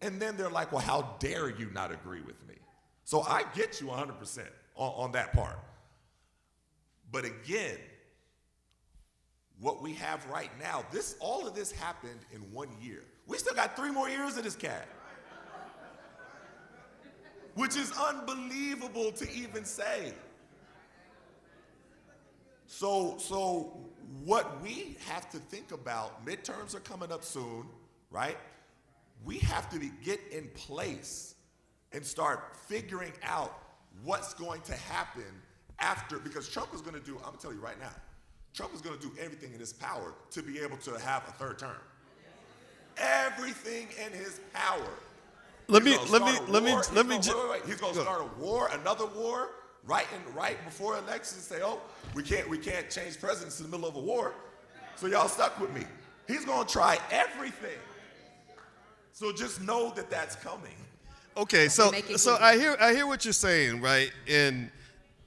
And then they're like, well, how dare you not agree with me? So I get you 100% on that part. But again, what we have right now, all of this happened in 1 year. We still got 3 more years of this cat. Which is unbelievable to even say. So what we have to think about, midterms are coming up soon, right? We have to get in place and start figuring out what's going to happen after, because Trump is going to do, I'm going to tell you right now, Trump is going to do everything in his power to be able to have a third term. Everything in his power. He's going to start a war, another war, right before elections, say, oh, we can't change presidents in the middle of a war, so y'all stuck with me. He's going to try everything. So just know that that's coming. Okay, so I hear what you're saying, right? And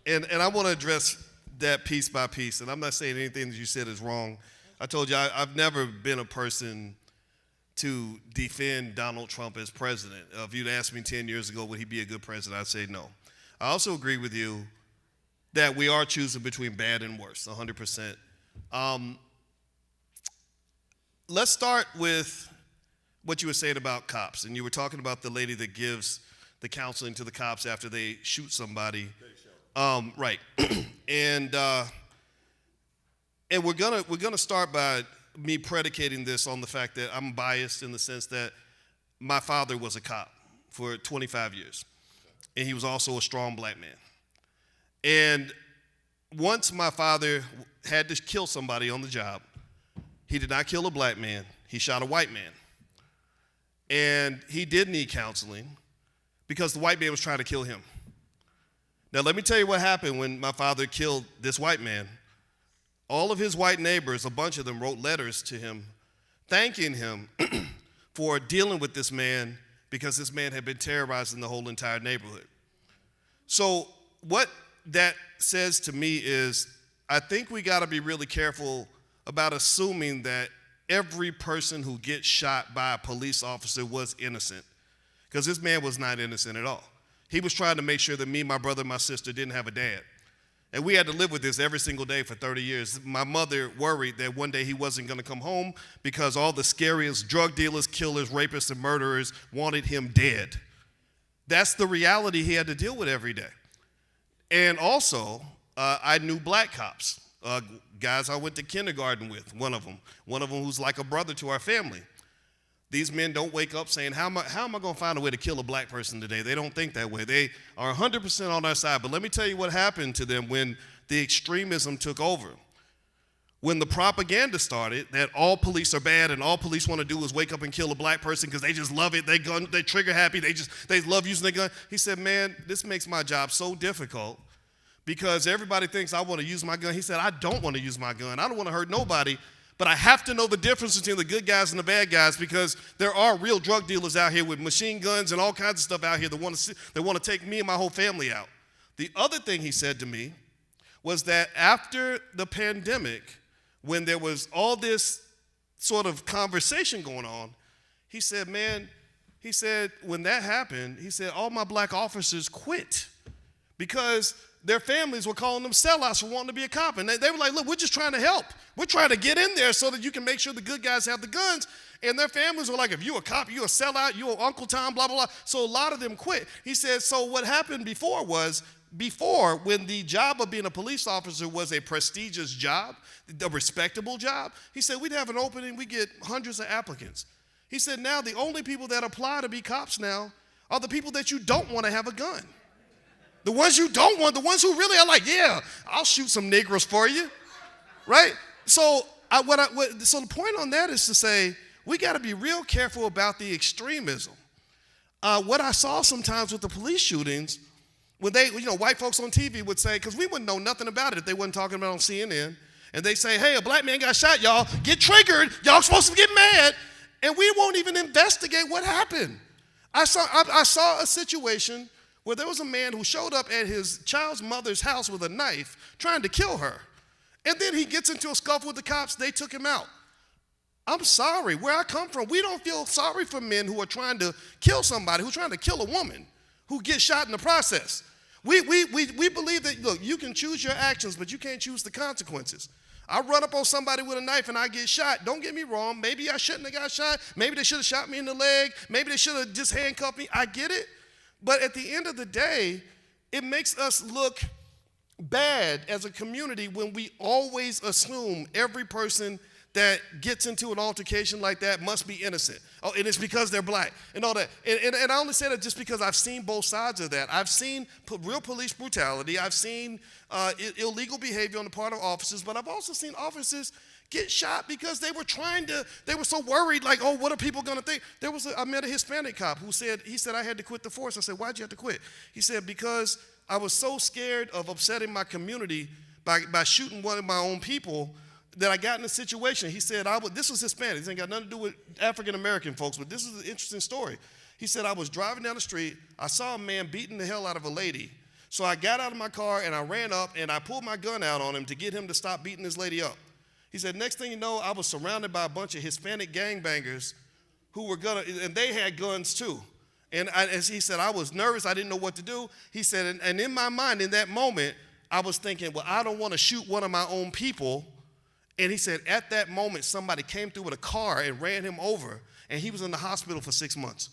I want to address that piece by piece. And I'm not saying anything that you said is wrong. I told you I've never been a person to defend Donald Trump as president. If you'd asked me 10 years ago, would he be a good president, I'd say no. I also agree with you that we are choosing between bad and worse, 100%. Let's start with what you were saying about cops. And you were talking about the lady that gives the counseling to the cops after they shoot somebody. Right. And we're gonna start by me predicating this on the fact that I'm biased in the sense that my father was a cop for 25 years. And he was also a strong black man. And once my father had to kill somebody on the job, he did not kill a black man, he shot a white man. And he did need counseling because the white man was trying to kill him. Now, let me tell you what happened when my father killed this white man. All of his white neighbors, a bunch of them, wrote letters to him thanking him for dealing with this man because this man had been terrorizing the whole entire neighborhood. So what that says to me is I think we got to be really careful about assuming that every person who gets shot by a police officer was innocent, because this man was not innocent at all. He was trying to make sure that me, my brother, and my sister didn't have a dad. And we had to live with this every single day for 30 years. My mother worried that one day he wasn't going to come home because all the scariest drug dealers, killers, rapists, and murderers wanted him dead. That's the reality he had to deal with every day. And also, I knew black cops, guys I went to kindergarten with, one of them who's like a brother to our family. These men don't wake up saying, how am I going to find a way to kill a black person today? They don't think that way. They are 100% on our side. But let me tell you what happened to them when the extremism took over. When the propaganda started that all police are bad and all police want to do is wake up and kill a black person because they just love it, they trigger happy, they love using their gun. He said, man, this makes my job so difficult because everybody thinks I want to use my gun. He said, I don't want to use my gun. I don't want to hurt nobody. But I have to know the difference between the good guys and the bad guys because there are real drug dealers out here with machine guns and all kinds of stuff out here that want to take me and my whole family out. The other thing he said to me was that after the pandemic, when there was all this sort of conversation going on, he said, man, when that happened, he said, all my black officers quit because their families were calling them sellouts for wanting to be a cop. And they were like, look, we're just trying to help. We're trying to get in there so that you can make sure the good guys have the guns. And their families were like, if you're a cop, you're a sellout, you're Uncle Tom, blah, blah, blah. So a lot of them quit. He said, so what happened before when the job of being a police officer was a prestigious job, a respectable job, he said, we'd have an opening, we get hundreds of applicants. He said, now the only people that apply to be cops now are the people that you don't want to have a gun. The ones you don't want, the ones who really are like, yeah, I'll shoot some Negroes for you, right? So so the point on that is to say we got to be real careful about the extremism. What I saw sometimes with the police shootings, when they, white folks on TV would say, because we wouldn't know nothing about it if they wasn't talking about it on CNN, and they say, hey, a black man got shot, y'all, get triggered, y'all supposed to get mad, and we won't even investigate what happened. I saw a situation where there was a man who showed up at his child's mother's house with a knife trying to kill her. And then he gets into a scuffle with the cops, they took him out. I'm sorry, where I come from, we don't feel sorry for men who are trying to kill somebody, who's trying to kill a woman, who gets shot in the process. We believe that, look, you can choose your actions, but you can't choose the consequences. I run up on somebody with a knife and I get shot. Don't get me wrong, maybe I shouldn't have got shot. Maybe they should have shot me in the leg. Maybe they should have just handcuffed me. I get it. But at the end of the day, it makes us look bad as a community when we always assume every person that gets into an altercation like that must be innocent. Oh, and it's because they're black and all that. And I only say that just because I've seen both sides of that. I've seen real police brutality. I've seen illegal behavior on the part of officers, but I've also seen officers get shot because they were so worried, like, oh, what are people gonna think? I met a Hispanic cop who said, I had to quit the force. I said, why'd you have to quit? He said, because I was so scared of upsetting my community by shooting one of my own people that I got in a situation. He said, this was Hispanic. This ain't got nothing to do with African-American folks, but this is an interesting story. He said, I was driving down the street. I saw a man beating the hell out of a lady. So I got out of my car and I ran up and I pulled my gun out on him to get him to stop beating this lady up. He said, next thing you know, I was surrounded by a bunch of Hispanic gangbangers who were and they had guns too. And as he said, I was nervous. I didn't know what to do. He said, and in my mind, in that moment, I was thinking, well, I don't want to shoot one of my own people. And he said, at that moment, somebody came through with a car and ran him over, and he was in the hospital for 6 months.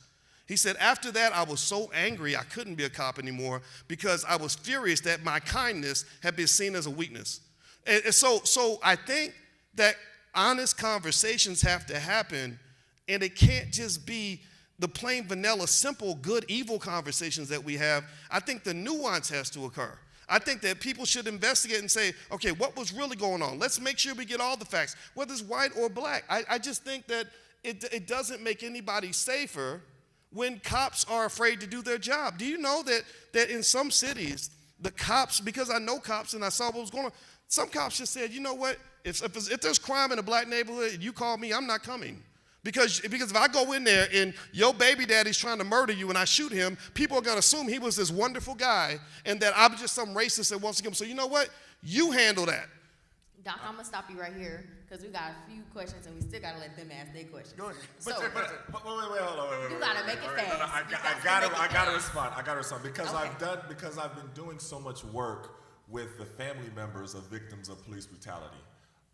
He said, after that, I was so angry I couldn't be a cop anymore because I was furious that my kindness had been seen as a weakness. And so I think that honest conversations have to happen, and it can't just be the plain vanilla, simple, good, evil conversations that we have. I think the nuance has to occur. I think that people should investigate and say, okay, what was really going on? Let's make sure we get all the facts, whether it's white or black. I just think that it doesn't make anybody safer when cops are afraid to do their job. Do you know that in some cities, the cops, because I know cops and I saw what was going on, some cops just said, you know what, if there's crime in a black neighborhood and you call me, I'm not coming. Because if I go in there and your baby daddy's trying to murder you and I shoot him, people are going to assume he was this wonderful guy and that I'm just some racist that wants to kill him. So you know what? You handle that. Doc, I'm going to stop you right here because we got a few questions and we still got to let them ask their questions. Go ahead. So, Wait, hold on. You gotta make it fast. No, I gotta respond. Because Okay. because I've been doing so much work with the family members of victims of police brutality.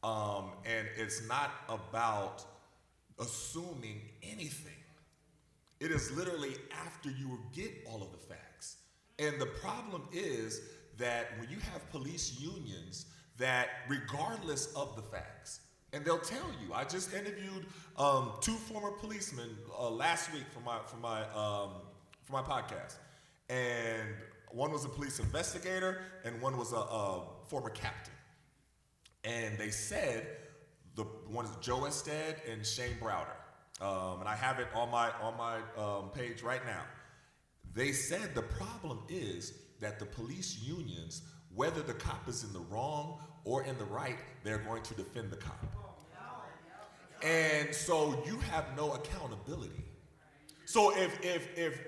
And it's not about assuming anything. It is literally after you get all of the facts. And the problem is that when you have police unions that regardless of the facts, and they'll tell you, I just interviewed 2 former policemen last week for my podcast. And one was a police investigator and one was a former captain. And they said, the one is Joe Ested and Shane Browder, and I have it on my page right now. They said the problem is that the police unions, whether the cop is in the wrong or in the right, they're going to defend the cop. And so you have no accountability. So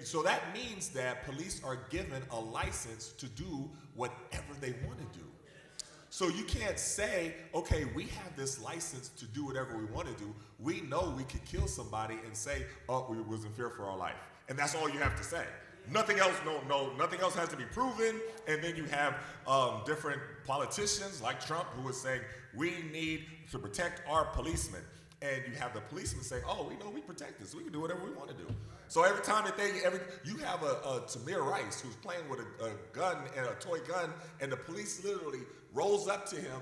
so that means that police are given a license to do whatever they want to do. So you can't say, okay, we have this license to do whatever we want to do. We know we could kill somebody and say, oh, we was in fear for our life. And that's all you have to say. Nothing else, nothing else has to be proven. And then you have different politicians like Trump who is saying, we need to protect our policemen. And you have the policemen saying, oh, we know we protect this. We can do whatever we want to do. So every time that you have a Tamir Rice who's playing with a gun and a toy gun, and the police literally rolls up to him,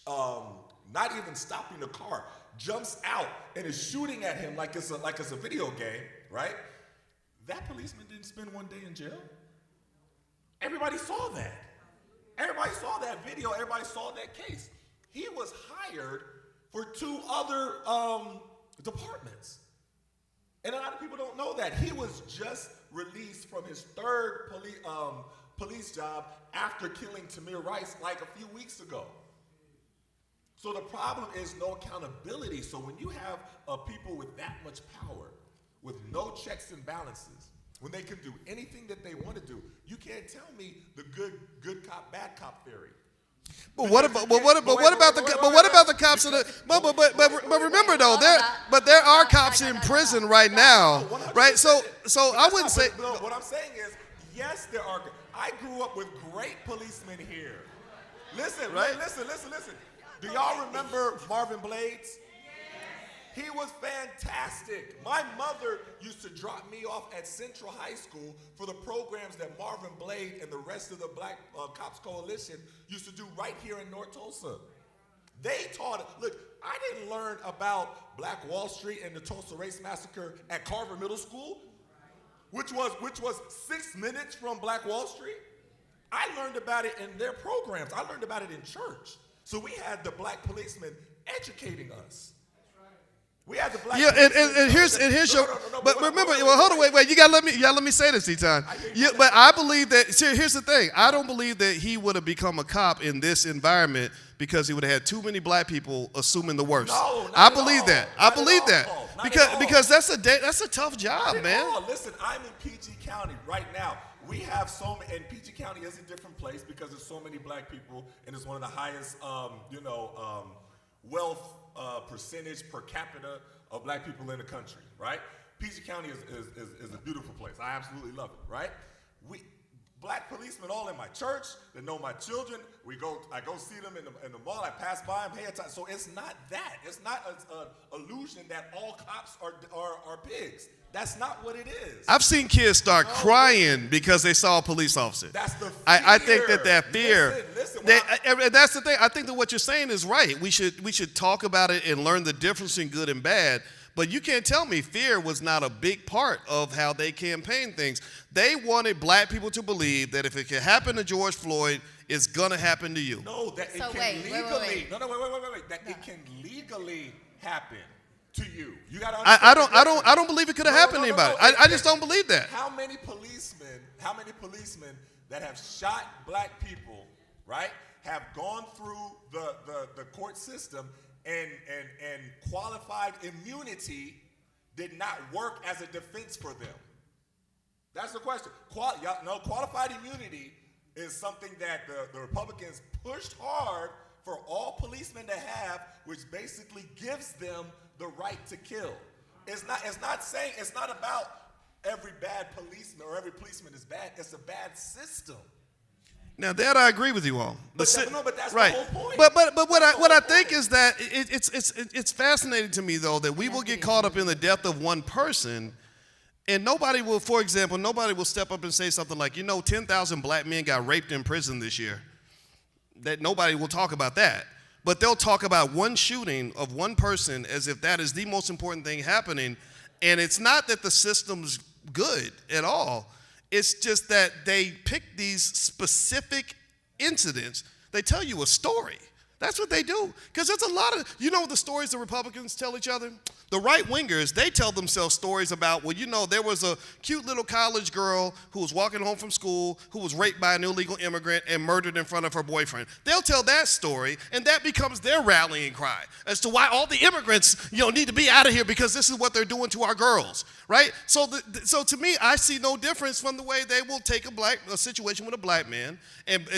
not even stopping the car, jumps out and is shooting at him like it's a video game, right? That policeman didn't spend one day in jail. Everybody saw that. Everybody saw that video. Everybody saw that case. He was hired for 2 other departments. And a lot of people don't know that. He was just released from his 3rd police job after killing Tamir Rice like a few weeks ago. So the problem is no accountability. So when you have people with that much power, with no checks and balances, when they can do anything that they want to do, you can't tell me the good cop, bad cop theory. But what about the cops? But remember though, there are cops in prison right now, right? So I wouldn't say. No, what I'm saying is, yes, there are. I grew up with great policemen here. Listen, right? Listen. Do y'all remember Marvin Blades? He was fantastic. My mother used to drop me off at Central High School for the programs that Marvin Blade and the rest of the Black Cops Coalition used to do right here in North Tulsa. They taught it. Look, I didn't learn about Black Wall Street and the Tulsa Race Massacre at Carver Middle School, which was 6 minutes from Black Wall Street. I learned about it in their programs. I learned about it in church. So we had the black policemen educating us. We had the black. Yeah, and here's your. But remember, well, hold on, wait. You gotta let me say this, Etan. Yeah, but I believe that. See, here's the thing. I don't believe that he would have become a cop in this environment because he would have had too many black people assuming the worst. No, I believe that. I believe that because that's a tough job, man. Listen, I'm in PG County right now. We have so many, and PG County is a different place because there's so many black people, and it's one of the highest, wealth percentage per capita of black people in the country, right? PG County is a beautiful place. I absolutely love it, right? Black policemen all in my church, they know my children. I go see them in the mall, I pass by them, pay attention. So it's not that. It's not an illusion that all cops are pigs. That's not what it is. I've seen kids start crying because they saw a police officer. That's the fear. I think that fear. Listen, And that's the thing. I think that what you're saying is right. We should talk about it and learn the difference in good and bad. But you can't tell me fear was not a big part of how they campaigned things. They wanted black people to believe that if it could happen to George Floyd, it's gonna happen to you. No, that it So can wait, legally. wait. No, wait. That it can legally happen to you. You gotta I understand. I don't believe it could have happened to anybody. I just don't believe that. How many policemen that have shot black people, right, have gone through the court system and qualified immunity did not work as a defense for them? That's the question. Qualified immunity is something that the Republicans pushed hard for all policemen to have, which basically gives them the right to kill. It's not about every bad policeman or every policeman is bad. It's a bad system. Now that I agree with you on. But that's right. the whole point. But what I think is that it's fascinating to me though that we will get caught up in the death of one person, and nobody will step up and say something like, 10,000 black men got raped in prison this year. That nobody will talk about that. But they'll talk about one shooting of one person as if that is the most important thing happening, and it's not that the system's good at all. It's just that they pick these specific incidents. They tell you a story. That's what they do. Because there's a lot of, the stories the Republicans tell each other? The right-wingers, they tell themselves stories about, there was a cute little college girl who was walking home from school who was raped by an illegal immigrant and murdered in front of her boyfriend. They'll tell that story, and that becomes their rallying cry as to why all the immigrants, need to be out of here because this is what they're doing to our girls, right? So to me, I see no difference from the way they will take a situation with a black man and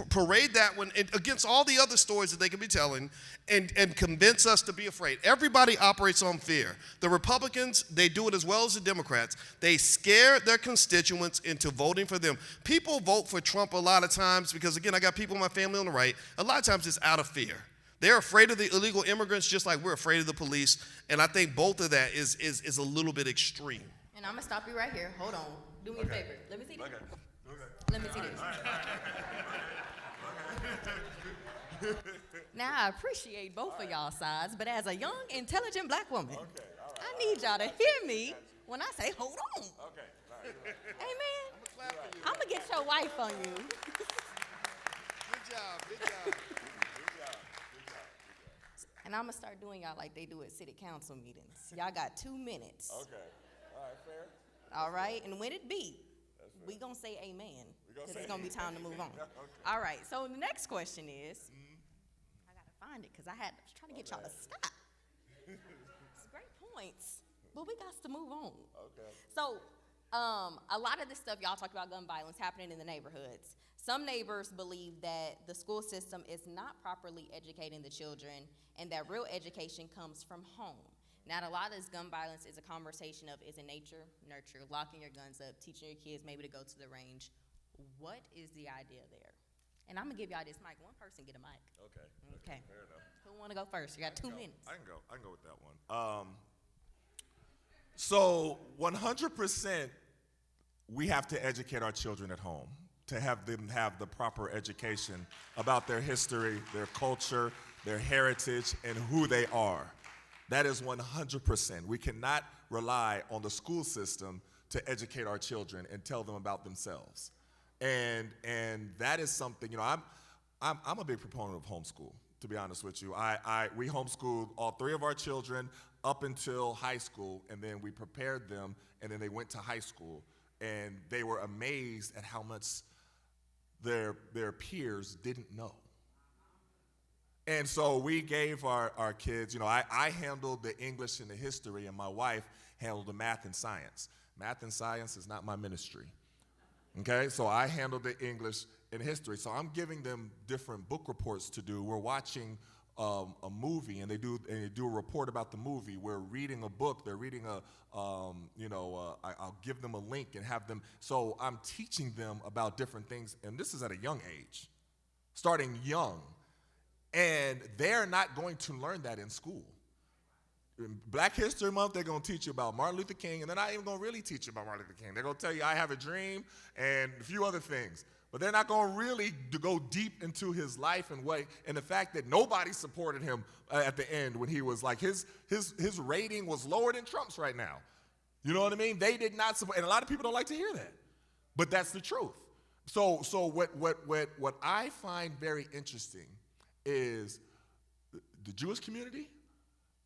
parade that one against all the other stories that they can be telling and convince us to be afraid. Everybody operates on fear. The Republicans, they do it as well as the Democrats. They scare their constituents into voting for them. People vote for Trump a lot of times because, again, I got people in my family on the right. A lot of times it's out of fear. They're afraid of the illegal immigrants just like we're afraid of the police. And I think both of that is a little bit extreme. And I'm going to stop you right here. Hold on. Do me a favor. Let me see this. Let me see this. Now, I appreciate both of y'all sides, but as a young, intelligent black woman, I need y'all to hear me when I say, hold on. Okay, all right. Amen. I'm going to get your wife on you. Good job. And I'm going to start doing y'all like they do at city council meetings. Y'all got 2 minutes. Okay. All right, fair. All right? And when it be, we going to say amen. Because it's going to be time to move on. Okay. All right. So the next question is, I got to find it because I was trying to get y'all to stop. It's great points. But we got to move on. Okay. So a lot of this stuff y'all talk about gun violence happening in the neighborhoods. Some neighbors believe that the school system is not properly educating the children and that real education comes from home. Now, a lot of this gun violence is a conversation of is it nature, nurture, locking your guns up, teaching your kids maybe to go to the range. What is the idea there? And I'm going to give y'all this mic. One person get a mic. Okay. Okay. Fair enough. Who want to go first? You got 2 minutes. I can go with that one. So 100% we have to educate our children at home to have them have the proper education about their history, their culture, their heritage, and who they are. That is 100%. We cannot rely on the school system to educate our children and tell them about themselves. And that is something, I'm a big proponent of homeschool, to be honest with you. We homeschooled all 3 of our children up until high school, and then we prepared them, and then they went to high school, and they were amazed at how much their peers didn't know. And so we gave our kids, I handled the English and the history, and my wife handled the math and science. Math and science is not my ministry. Okay, so I handled the English and history. So I'm giving them different book reports to do. We're watching a movie and they do a report about the movie. We're reading a book. They're reading I'll give them a link and have them. So I'm teaching them about different things, and this is at a young age, starting young, and they're not going to learn that in school. In Black History Month, they're going to teach you about Martin Luther King, and they're not even going to really teach you about Martin Luther King. They're going to tell you, I have a dream, and a few other things. But they're not going to really go deep into his life and the fact that nobody supported him at the end when he was like, his rating was lower than Trump's right now. You know what I mean? They did not support, and a lot of people don't like to hear that. But that's the truth. So what I find very interesting is the Jewish community.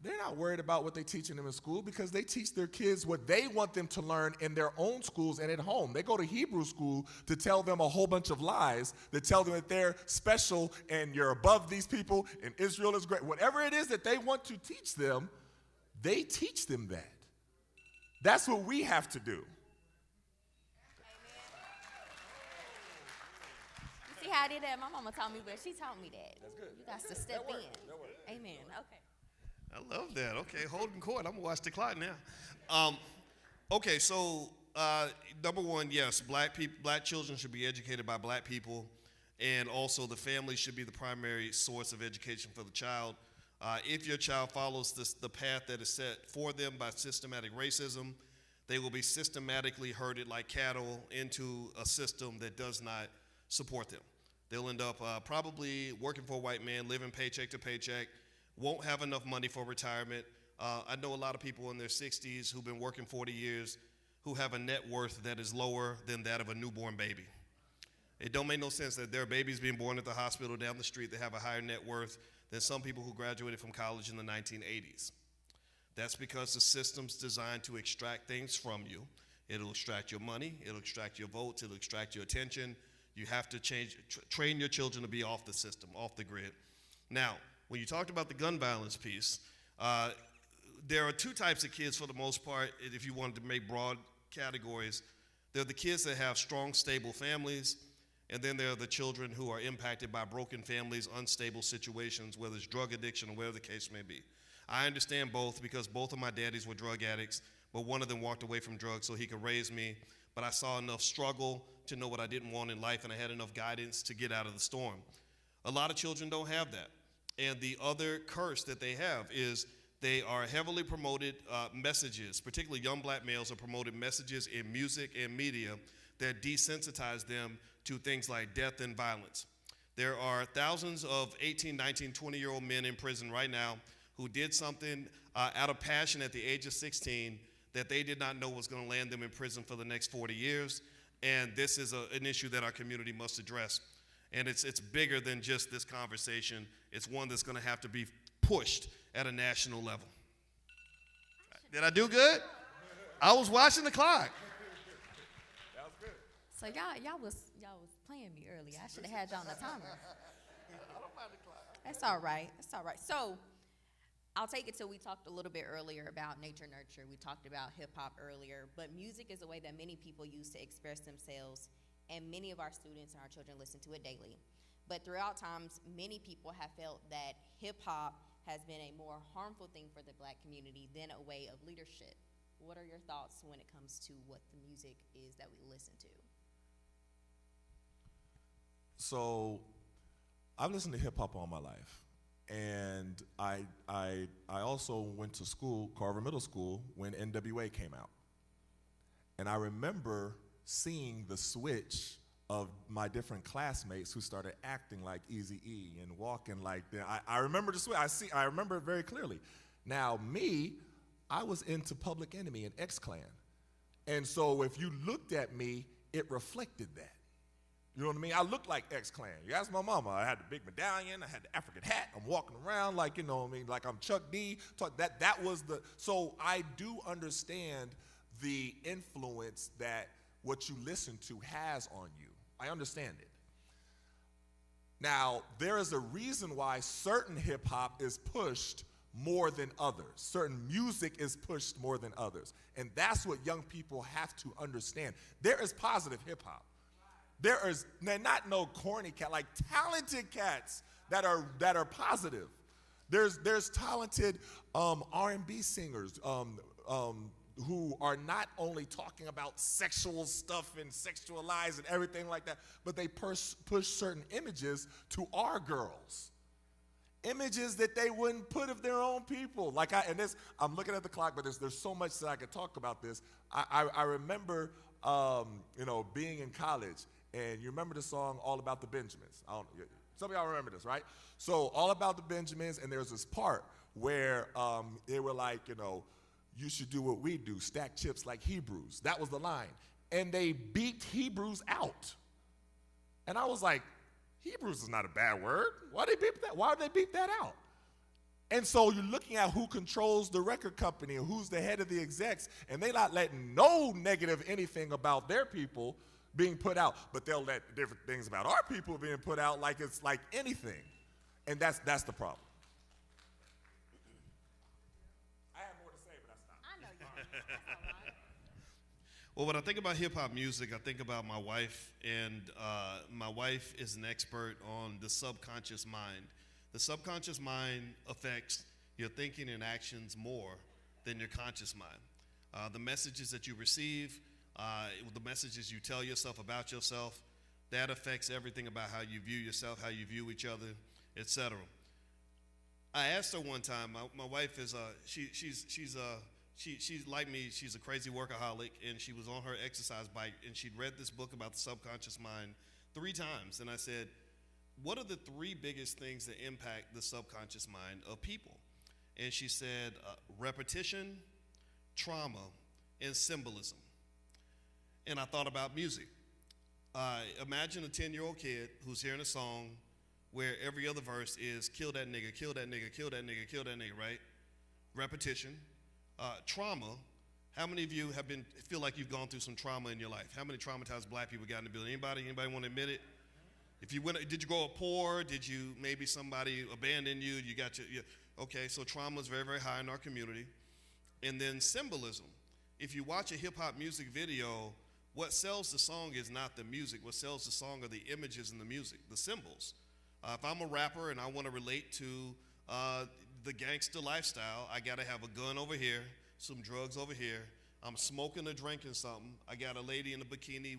They're not worried about what they're teaching them in school because they teach their kids what they want them to learn in their own schools and at home. They go to Hebrew school to tell them a whole bunch of lies that tell them that they're special and you're above these people and Israel is great. Whatever it is that they want to teach them, they teach them that. That's what we have to do. You see how I did that? My mama taught me, but she taught me that. That's good. You got to step in. Amen. Okay. I love that. Okay, holding court. I'm going to watch the clock now. Okay, so number one, yes, black children should be educated by black people, and also the family should be the primary source of education for the child. If your child follows the path that is set for them by systematic racism, they will be systematically herded like cattle into a system that does not support them. They'll end up probably working for a white man, living paycheck to paycheck, won't have enough money for retirement. I know a lot of people in their 60s who've been working 40 years who have a net worth that is lower than that of a newborn baby. It don't make no sense that there are babies being born at the hospital down the street that have a higher net worth than some people who graduated from college in the 1980s. That's because the system's designed to extract things from you. It'll extract your money, it'll extract your votes, it'll extract your attention. You have to train your children to be off the system, off the grid. Now, when you talked about the gun violence piece, there are two types of kids for the most part, if you wanted to make broad categories. There are the kids that have strong, stable families, and then there are the children who are impacted by broken families, unstable situations, whether it's drug addiction or whatever the case may be. I understand both because both of my daddies were drug addicts, but one of them walked away from drugs so he could raise me, but I saw enough struggle to know what I didn't want in life, and I had enough guidance to get out of the storm. A lot of children don't have that. And the other curse that they have is they are heavily promoted messages, particularly young black males are promoted messages in music and media that desensitize them to things like death and violence. There are thousands of 18, 19, 20-year-old men in prison right now who did something out of passion at the age of 16 that they did not know was going to land them in prison for the next 40 years. And this is an issue that our community must address. And it's bigger than just this conversation. It's one that's going to have to be pushed at a national level. Did I do good? I was watching the clock. That was good. So y'all was playing me earlier. I should have had y'all on the timer. I don't mind the clock. That's all right. That's all right. So I'll take it to, we talked a little bit earlier about nature nurture. We talked about hip hop earlier, but music is a way that many people use to express themselves, and many of our students and our children listen to it daily. But throughout times, many people have felt that hip hop has been a more harmful thing for the black community than a way of leadership. What are your thoughts when it comes to what the music is that we listen to? So I've listened to hip hop all my life. And I also went to school, Carver Middle School, when NWA came out. And I remember seeing the switch of my different classmates who started acting like Eazy-E and walking like them. I remember the switch. I remember it very clearly. Now, me, I was into Public Enemy and X-Clan. And so if you looked at me, it reflected that. You know what I mean? I looked like X-Clan. You ask my mama, I had the big medallion, I had the African hat, I'm walking around like, you know what I mean, like I'm Chuck D. That was the, so I do understand the influence that what you listen to has on you. I understand it. Now, there is a reason why certain hip hop is pushed more than others. Certain music is pushed more than others. And that's what young people have to understand. There is positive hip hop. There is not no corny cat, like talented cats that are positive. There's talented R&B singers who are not only talking about sexual stuff and sexual lies and everything like that, but they push certain images to our girls. Images that they wouldn't put of their own people. I'm looking at the clock, but there's so much that I could talk about this. I remember, being in college, and you remember the song All About the Benjamins. Some of y'all remember this, right? So All About the Benjamins, and there's this part where they were like, you should do what we do, stack chips like Hebrews. That was the line. And they beat Hebrews out. And I was like, Hebrews is not a bad word. Why would they beat that out? And so you're looking at who controls the record company and who's the head of the execs, and they're not letting no negative anything about their people being put out, but they'll let different things about our people being put out like it's like anything. And that's the problem. I have more to say, but I stopped. I know you. That's all right. Well, when I think about hip-hop music, I think about my wife, and my wife is an expert on the subconscious mind. The subconscious mind affects your thinking and actions more than your conscious mind. The messages that you receive, the messages you tell yourself about yourself, that affects everything about how you view yourself, how you view each other, etc. I asked her one time. My wife is she's like me. She's a crazy workaholic, and she was on her exercise bike, and she'd read this book about the subconscious mind 3 times. And I said, what are the 3 biggest things that impact the subconscious mind of people? And she said, repetition, trauma, and symbolism. And I thought about music. Imagine a 10-year-old kid who's hearing a song where every other verse is kill that nigga, kill that nigga, kill that nigga, kill that nigga, right? Repetition. Trauma. How many of you feel like you've gone through some trauma in your life? How many traumatized black people got in the building? Anybody want to admit it? Did you grow up poor? Maybe somebody abandoned you? Okay, so trauma is very, very high in our community. And then symbolism. If you watch a hip-hop music video, what sells the song is not the music. What sells the song are the images in the music, the symbols. If I'm a rapper and I want to relate to the gangster lifestyle, I got to have a gun over here, some drugs over here. I'm smoking or drinking something. I got a lady in a bikini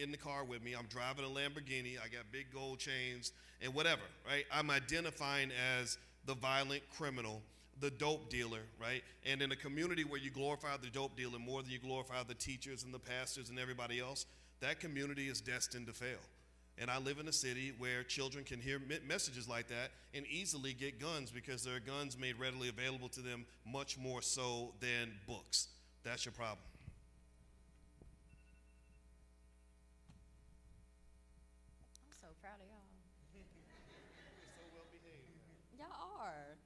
in the car with me. I'm driving a Lamborghini. I got big gold chains and whatever, right? I'm identifying as the violent criminal, the dope dealer, right? And in a community where you glorify the dope dealer more than you glorify the teachers and the pastors and everybody else, that community is destined to fail. And I live in a city where children can hear messages like that and easily get guns because there are guns made readily available to them much more so than books. That's your problem. I'm so proud of y'all. You're so well behaved. Y'all are.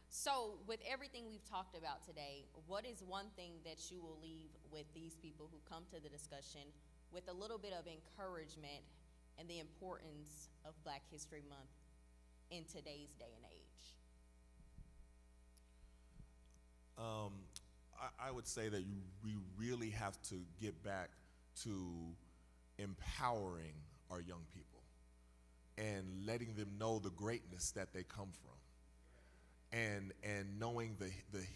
So, with everything we've talked about today, what is one thing that you will leave with these people who come to the discussion with a little bit of encouragement and the importance of Black History Month in today's day and age? I would say that we really have to get back to empowering our young people and letting them know the greatness that they come from, and knowing the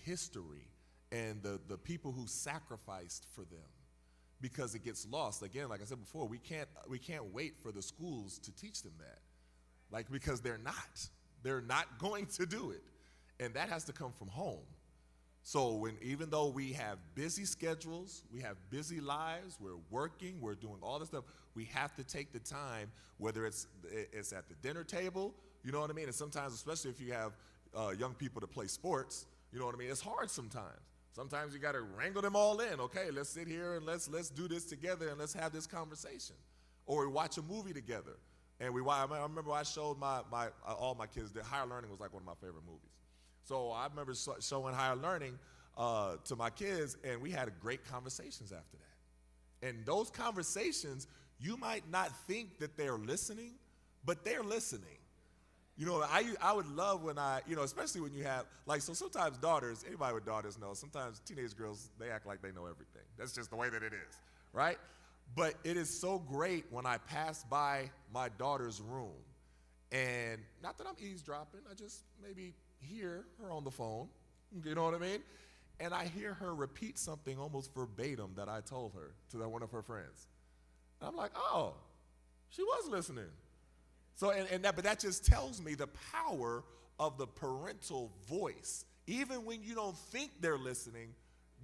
history and the people who sacrificed for them, because it gets lost. Again, like I said before, we can't wait for the schools to teach them that, because they're not going to do it, and that has to come from home. So even though we have busy schedules, we have busy lives, we're working, we're doing all this stuff, we have to take the time, whether it's at the dinner table, you know what I mean? And sometimes, especially if you have young people that play sports, you know what I mean? It's hard sometimes. Sometimes you got to wrangle them all in. Okay, let's sit here and let's do this together and let's have this conversation. Or we watch a movie together. And I remember I showed all my kids that Higher Learning was like one of my favorite movies. So I remember showing Higher Learning to my kids, and we had great conversations after that. And those conversations, you might not think that they're listening, but they're listening. You know, I would love when especially when you have, so sometimes daughters, anybody with daughters knows, sometimes teenage girls, they act like they know everything. That's just the way that it is, right? But it is so great when I pass by my daughter's room, and not that I'm eavesdropping, I just maybe hear her on the phone, you know what I mean? And I hear her repeat something almost verbatim that I told her to one of her friends. And I'm like, oh, she was listening. So, but that just tells me the power of the parental voice. Even when you don't think they're listening,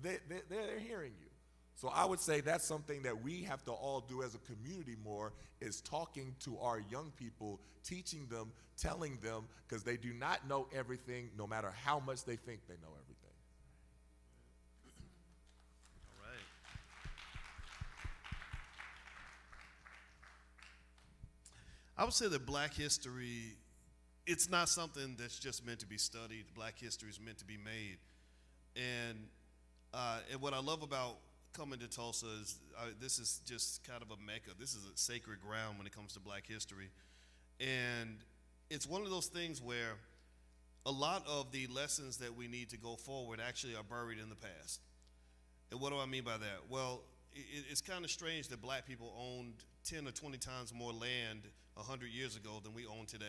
they're hearing you. So I would say that's something that we have to all do as a community more, is talking to our young people, teaching them, telling them, because they do not know everything, no matter how much they think they know everything. All right. I would say that Black history, it's not something that's just meant to be studied. Black history is meant to be made. And what I love about coming to Tulsa is this is just kind of a mecca. This is a sacred ground when it comes to Black history. And it's one of those things where a lot of the lessons that we need to go forward actually are buried in the past. And what do I mean by that? Well, it's kind of strange that Black people owned 10 or 20 times more land 100 years ago than we own today.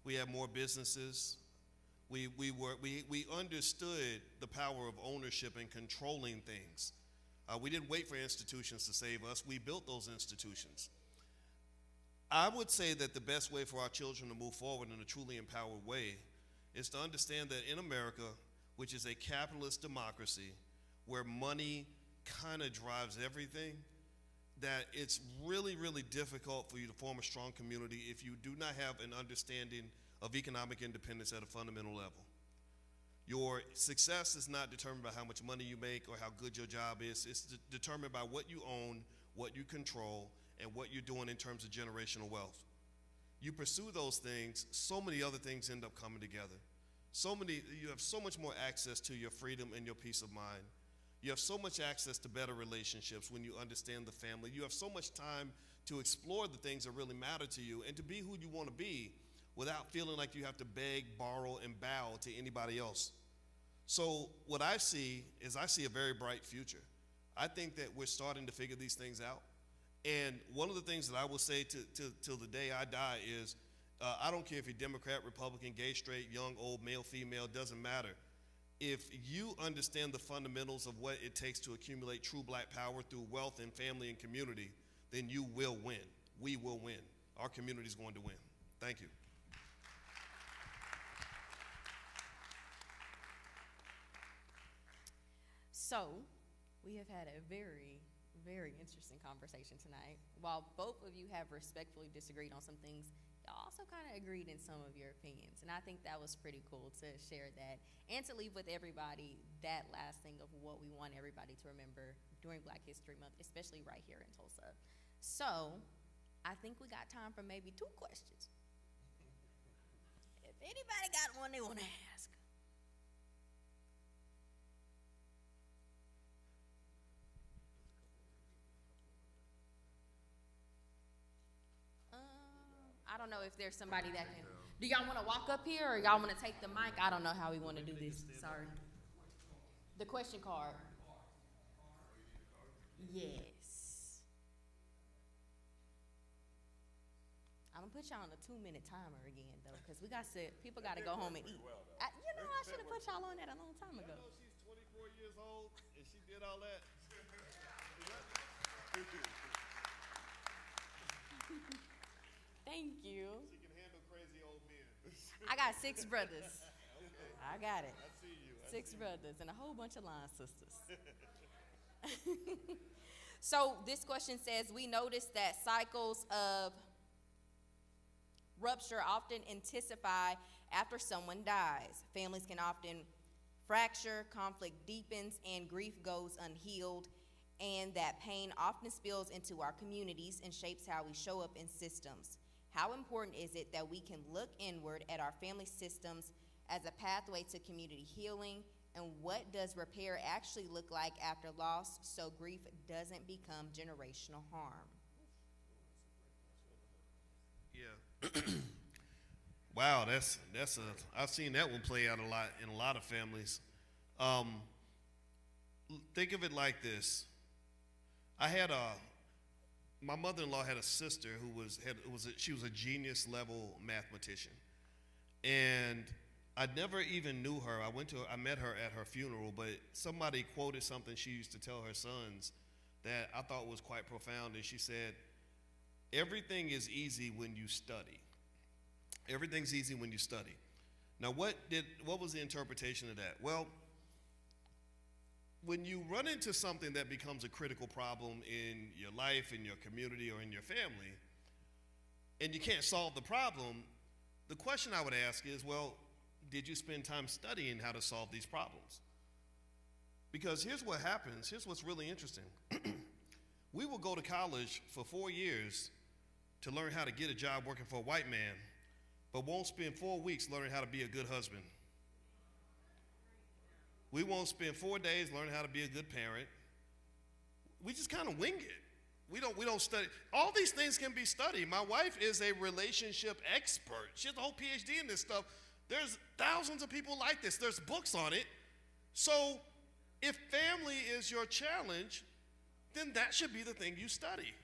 We have more businesses. We understood the power of ownership and controlling things. We didn't wait for institutions to save us. We built those institutions. I would say that the best way for our children to move forward in a truly empowered way is to understand that in America, which is a capitalist democracy, where money kind of drives everything, that it's really, really difficult for you to form a strong community if you do not have an understanding of economic independence at a fundamental level. Your success is not determined by how much money you make or how good your job is. It's determined by what you own, what you control, and what you're doing in terms of generational wealth. You pursue those things, so many other things end up coming together. You have so much more access to your freedom and your peace of mind. You have so much access to better relationships when you understand the family. You have so much time to explore the things that really matter to you and to be who you want to be without feeling like you have to beg, borrow, and bow to anybody else. So what I see is a very bright future. I think that we're starting to figure these things out. And one of the things that I will say till the day I die is, I don't care if you're Democrat, Republican, gay, straight, young, old, male, female, doesn't matter. If you understand the fundamentals of what it takes to accumulate true Black power through wealth and family and community, then you will win. We will win. Our community is going to win. Thank you. So, we have had a very, very interesting conversation tonight. While both of you have respectfully disagreed on some things, y'all also kind of agreed in some of your opinions. And I think that was pretty cool to share that and to leave with everybody that last thing of what we want everybody to remember during Black History Month, especially right here in Tulsa. So, I think we got time for maybe 2 questions. If anybody got one they want to ask. I don't know if there's somebody that can. Do y'all want to walk up here or y'all want to take the mic? I don't know how we want to do this. Sorry. The question card. Yes. I'm gonna put y'all on a 2-minute timer again though, because people got to go home and eat. I should have put y'all on that a long time ago. I know she's 24 years old and she did all that. Thank you. She can handle crazy old men. I got 6 brothers. Okay. I got it. I see you. 6 brothers and a whole bunch of line sisters. So this question says, we noticed that cycles of rupture often intensify after someone dies. Families can often fracture, conflict deepens, and grief goes unhealed, and that pain often spills into our communities and shapes how we show up in systems. How important is it that we can look inward at our family systems as a pathway to community healing? And what does repair actually look like after loss so grief doesn't become generational harm? Yeah. Wow, I've seen that one play out a lot in a lot of families. Think of it like this. My mother-in-law had a sister who she was a genius level mathematician. And I never even knew her. I met her at her funeral, but somebody quoted something she used to tell her sons that I thought was quite profound, and she said, everything is easy when you study. Everything's easy when you study. Now, what was the interpretation of that? Well, when you run into something that becomes a critical problem in your life, in your community, or in your family, and you can't solve the problem, the question I would ask is, well, did you spend time studying how to solve these problems? Because here's what happens. Here's what's really interesting. We will go to college for 4 years to learn how to get a job working for a white man, but won't spend 4 weeks learning how to be a good husband. We won't spend 4 days learning how to be a good parent. We just kind of wing it. We don't study. All these things can be studied. My wife is a relationship expert. She has a whole PhD in this stuff. There's thousands of people like this. There's books on it. So if family is your challenge, then that should be the thing you study.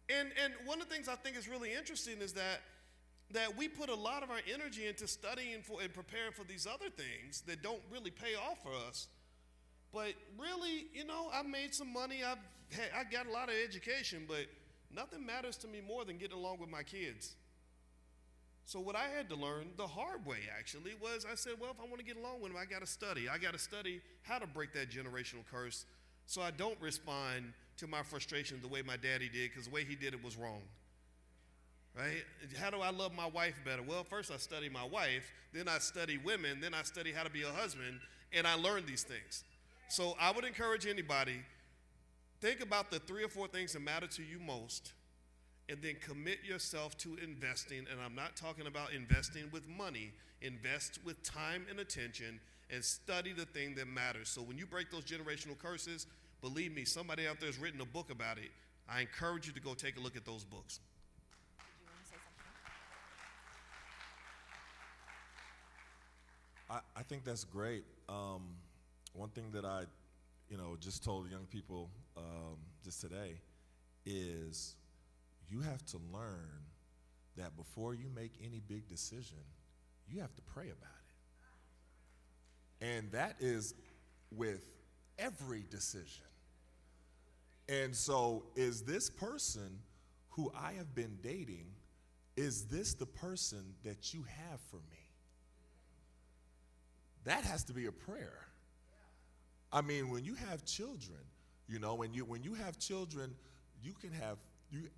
And one of the things I think is really interesting is that we put a lot of our energy into studying for and preparing for these other things that don't really pay off for us. But really, I've made some money. I got a lot of education, but nothing matters to me more than getting along with my kids. So what I had to learn the hard way, actually, was I said, well, if I want to get along with them, I got to study. I got to study how to break that generational curse so I don't respond to my frustration the way my daddy did, because the way he did it was wrong. Right? How do I love my wife better? Well, first I study my wife, then I study women, then I study how to be a husband, and I learn these things. So I would encourage anybody, think about the 3 or 4 things that matter to you most, and then commit yourself to investing. And I'm not talking about investing with money. Invest with time and attention and study the thing that matters. So when you break those generational curses, believe me, somebody out there has written a book about it. I encourage you to go take a look at those books. Did you want to say something? I think that's great. One thing that I, just told young people just today is you have to learn that before you make any big decision, you have to pray about it. And that is with every decision. And so, is this person who I have been dating, is this the person that you have for me? That has to be a prayer. I mean, when you have children, when you have children, you can have, me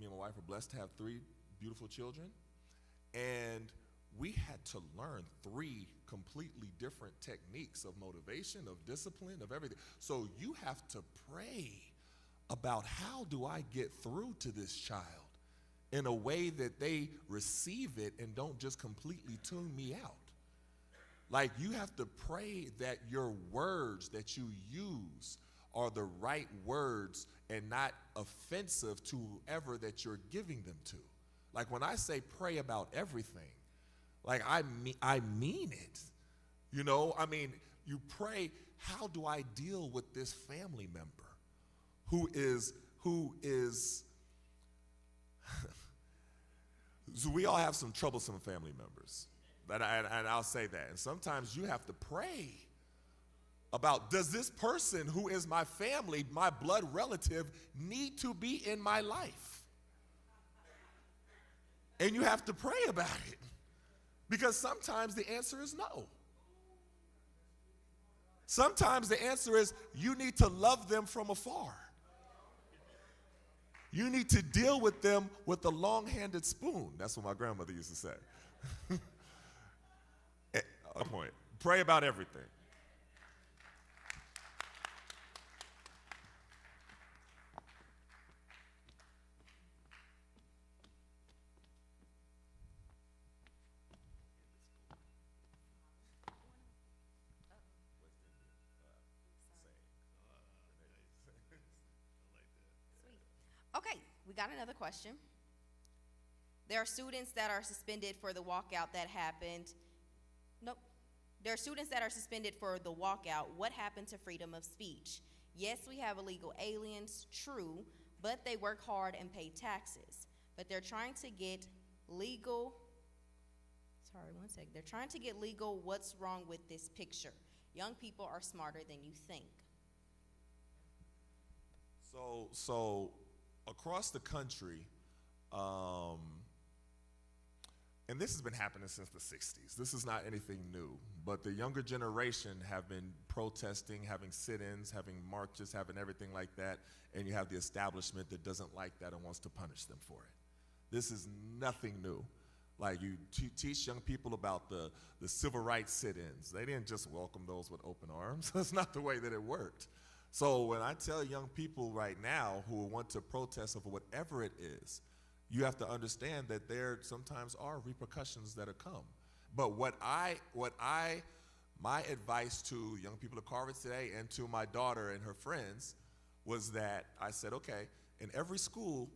and my wife are blessed to have 3 beautiful children, and we had to learn 3 completely different techniques of motivation, of discipline, of everything. So you have to pray about how do I get through to this child in a way that they receive it and don't just completely tune me out. Like, you have to pray that your words that you use are the right words and not offensive to whoever that you're giving them to. Like, when I say pray about everything, like, I mean it. You pray, how do I deal with this family member who is so we all have some troublesome family members. And I'll say that. And sometimes you have to pray about, does this person who is my family, my blood relative, need to be in my life? And you have to pray about it. Because sometimes the answer is no. Sometimes the answer is you need to love them from afar. You need to deal with them with a long-handed spoon. That's what my grandmother used to say. A point. Pray about everything. Okay, we got another question. There are students that are suspended for the walkout that happened. Nope. There are students that are suspended for the walkout. What happened to freedom of speech? Yes, we have illegal aliens, true, but they work hard and pay taxes. But they're trying to get legal Sorry, one sec. They're trying to get legal. What's wrong with this picture? Young people are smarter than you think. So across the country, and this has been happening since the 60s. This is not anything new, but the younger generation have been protesting, having sit-ins, having marches, having everything like that, and you have the establishment that doesn't like that and wants to punish them for it. This is nothing new. Like, you teach young people about the civil rights sit-ins. They didn't just welcome those with open arms. That's not the way that it worked. So when I tell young people right now who want to protest over whatever it is, you have to understand that there sometimes are repercussions that have come. But my advice to young people at Carver today and to my daughter and her friends was that I said, okay, in every school,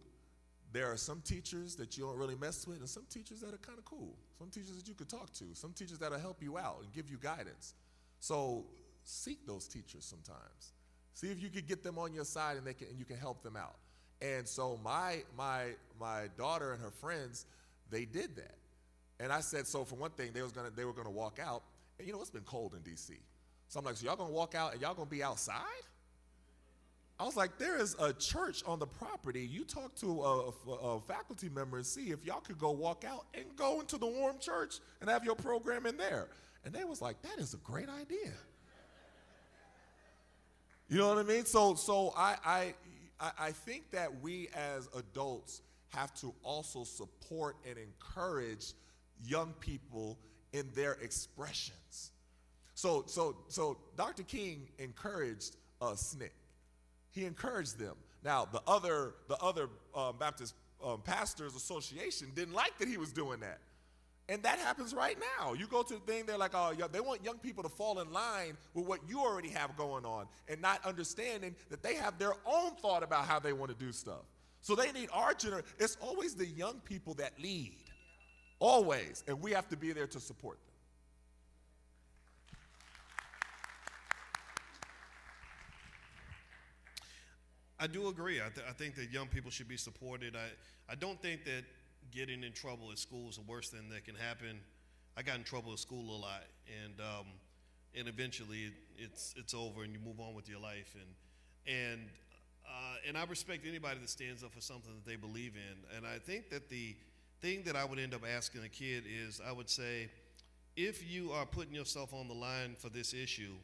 there are some teachers that you don't really mess with and some teachers that are kind of cool, some teachers that you could talk to, some teachers that'll help you out and give you guidance. So seek those teachers sometimes. See if you could get them on your side and you can help them out. And so my daughter and her friends, they did that. And I said, so for one thing, they were gonna walk out. And you know, it's been cold in DC. So I'm like, so y'all gonna walk out and y'all gonna be outside? I was like, there is a church on the property. You talk to a faculty member and see if y'all could go walk out and go into the warm church and have your program in there. And they was like, that is a great idea. You know what I mean? So I think that we as adults have to also support and encourage young people in their expressions. So Dr. King encouraged SNCC. He encouraged them. Now, the other Baptist Pastors Association didn't like that he was doing that. And that happens right now. You go to the thing, they're like, oh, they want young people to fall in line with what you already have going on and not understanding that they have their own thought about how they want to do stuff. So they need our generation. It's always the young people that lead, always, and we have to be there to support them. I do agree. I think that young people should be supported. I don't think that getting in trouble at school is the worst thing that can happen. I got in trouble at school a lot, and eventually it's over and you move on with your life. And I respect anybody that stands up for something that they believe in. And I think that the thing that I would end up asking a kid is, I would say, if you are putting yourself on the line for this issue,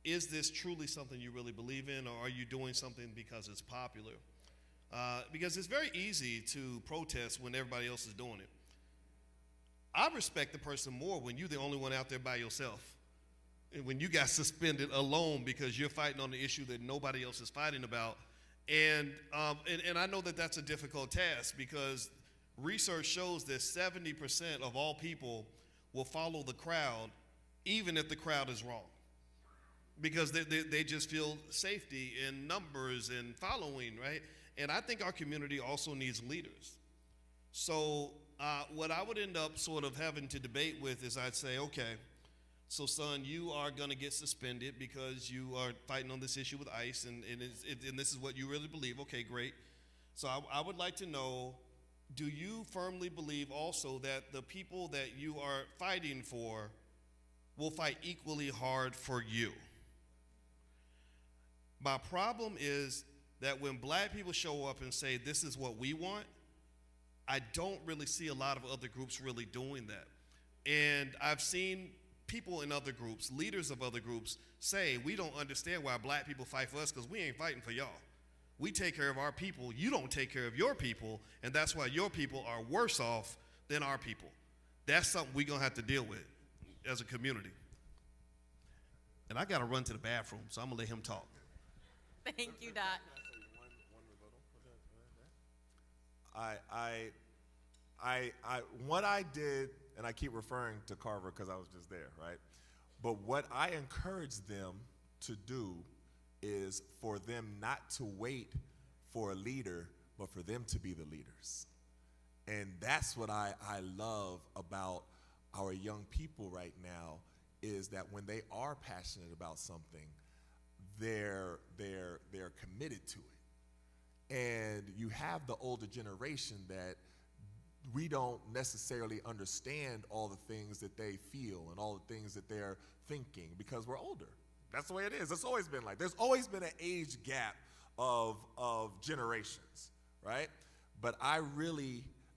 is this truly something you really believe in, or are you doing something because it's popular? Because it's very easy to protest when everybody else is doing it. I respect the person more when you're the only one out there by yourself, and when you got suspended alone because you're fighting on the issue that nobody else is fighting about. And I know that that's a difficult task, because research shows that 70% of all people will follow the crowd even if the crowd is wrong, because they just feel safety in numbers and following, right? And I think our community also needs leaders. So what I would end up sort of having to debate with is, I'd say, okay, so son, you are gonna get suspended because you are fighting on this issue with ICE, and this is what you really believe. Okay, great. So I would like to know, do you firmly believe also that the people that you are fighting for will fight equally hard for you? My problem is that when black people show up and say, this is what we want, I don't really see a lot of other groups really doing that. And I've seen people in other groups, leaders of other groups, say, we don't understand why black people fight for us, because we ain't fighting for y'all. We take care of our people, you don't take care of your people, and that's why your people are worse off than our people. That's something we're gonna have to deal with as a community. And I gotta run to the bathroom, so I'm gonna let him talk. Thank you, Doc. What I did, and I keep referring to Carver because I was just there, right? But what I encourage them to do is for them not to wait for a leader, but for them to be the leaders. And that's what I love about our young people right now, is that when they are passionate about something, they're committed to it. And you have the older generation that we don't necessarily understand all the things that they feel and all the things that they're thinking because we're older. That's the way it is. It's always been like. There's always been an age gap of generations, right? But I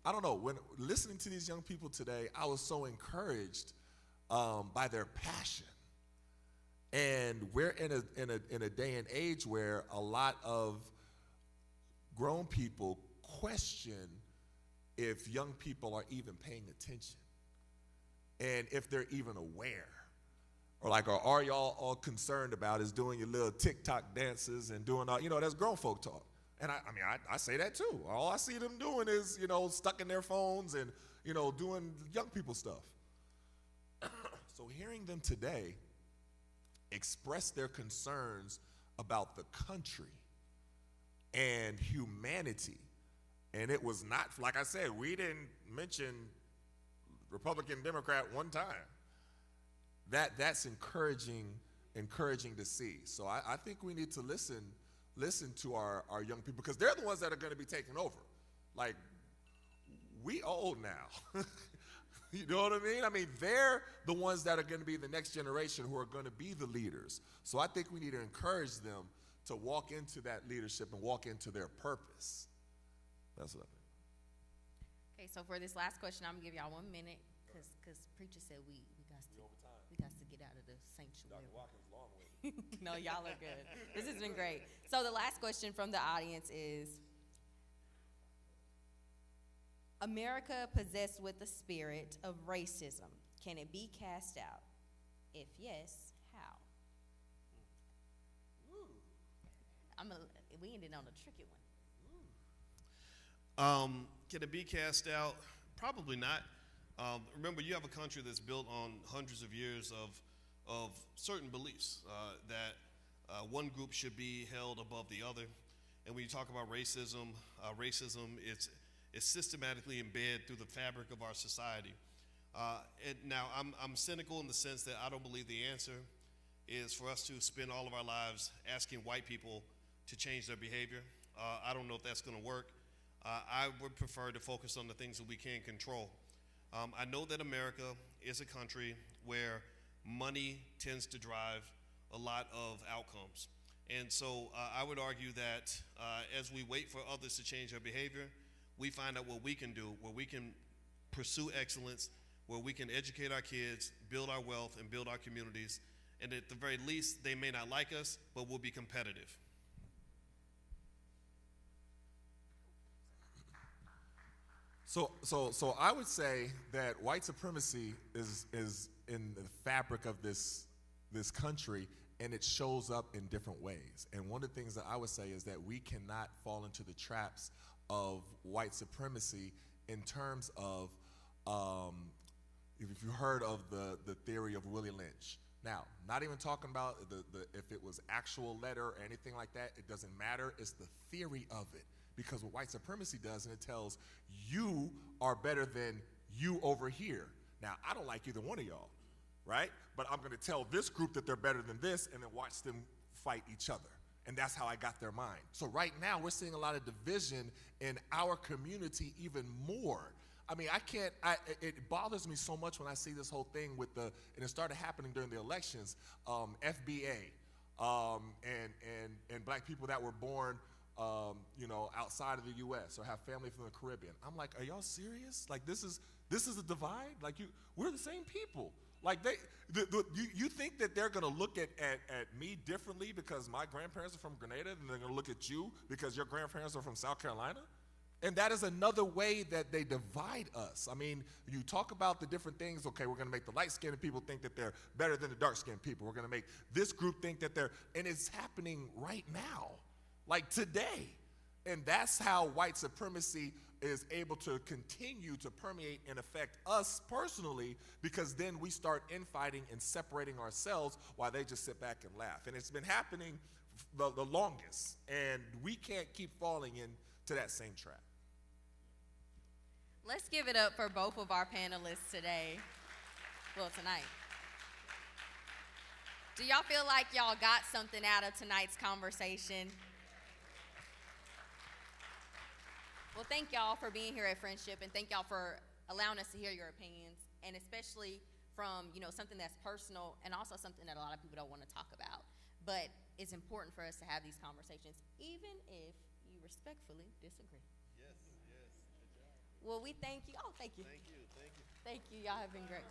don't know, when listening to these young people today, I was so encouraged by their passion. And we're in a day and age where a lot of grown people question if young people are even paying attention and if they're even aware. Or like, or are y'all all concerned about is doing your little TikTok dances and doing all, that's grown folk talk. And I say that too. All I see them doing is, stuck in their phones and, doing young people stuff. So hearing them today express their concerns about the country and humanity, and it was not, like I said, we didn't mention Republican, Democrat one time. That's encouraging to see. So I think we need to listen to our young people, because they're the ones that are going to be taking over. Like, we old now. You know what I mean? I mean, they're the ones that are going to be the next generation who are going to be the leaders. So I think we need to encourage them to walk into that leadership and walk into their purpose. That's what I think. Okay, so for this last question, I'm going to give y'all 1 minute, because preacher said we got to get out of the sanctuary. Dr. Watkins, long way. No, y'all are good. This has been great. So the last question from the audience is, America possessed with the spirit of racism, can it be cast out? If yes, how? We ended on a tricky one. Can it be cast out? Probably not. Remember, you have a country that's built on hundreds of years of certain beliefs that one group should be held above the other. And when you talk about racism, it's systematically embedded through the fabric of our society. Now, I'm cynical in the sense that I don't believe the answer is for us to spend all of our lives asking white people to change their behavior. I don't know if that's going to work. I would prefer to focus on the things that we can control. I know that America is a country where money tends to drive a lot of outcomes. And so I would argue that as we wait for others to change their behavior, we find out what we can do, where we can pursue excellence, where we can educate our kids, build our wealth, and build our communities. And at the very least, they may not like us, but we'll be competitive. So I would say that white supremacy is in the fabric of this country, and it shows up in different ways. And one of the things that I would say is that we cannot fall into the traps of white supremacy in terms of, if you heard of the theory of Willie Lynch. Now, not even talking about if it was actual letter or anything like that, it doesn't matter. It's the theory of it. Because what white supremacy does, and it tells you are better than you over here. Now, I don't like either one of y'all, right? But I'm going to tell this group that they're better than this and then watch them fight each other. And that's how I got their mind. So right now, we're seeing a lot of division in our community even more. I mean, it bothers me so much when I see this whole thing with and it started happening during the elections, FBA, and black people that were born outside of the U.S. or have family from the Caribbean. I'm like, are y'all serious? Like, this is a divide? Like, we're the same people. Like, you think that they're gonna look at me differently because my grandparents are from Grenada, and they're gonna look at you because your grandparents are from South Carolina? And that is another way that they divide us. I mean, you talk about the different things. Okay, we're gonna make the light-skinned people think that they're better than the dark-skinned people. We're gonna make this group think that and it's happening right now. Like today. And that's how white supremacy is able to continue to permeate and affect us personally, because then we start infighting and separating ourselves while they just sit back and laugh. And it's been happening the longest, and we can't keep falling into that same trap. Let's give it up for both of our panelists today. Well, tonight. Do y'all feel like y'all got something out of tonight's conversation? Well, thank y'all for being here at Friendship, and thank y'all for allowing us to hear your opinions, and especially from, something that's personal and also something that a lot of people don't want to talk about. But it's important for us to have these conversations, even if you respectfully disagree. Yes, yes. Good job. Well, we thank you. Oh, thank you. Thank you, thank you. Thank you. Y'all have been great.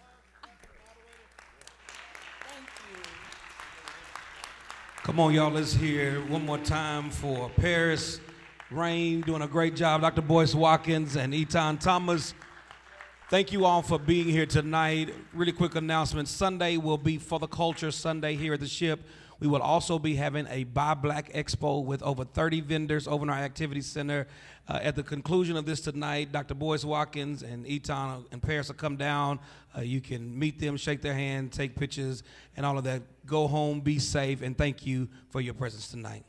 Thank you. Come on, y'all, let's hear one more time for Paris Rain, doing a great job, Dr. Boyce Watkins and Etan Thomas. Thank you all for being here tonight. Really quick announcement. Sunday will be For the Culture Sunday here at the Ship. We will also be having a Buy Black Expo with over 30 vendors over in our activity center. At the conclusion of this tonight, Dr. Boyce Watkins and Etan and Paris will come down. You can meet them, shake their hand, take pictures, and all of that. Go home, be safe, and thank you for your presence tonight.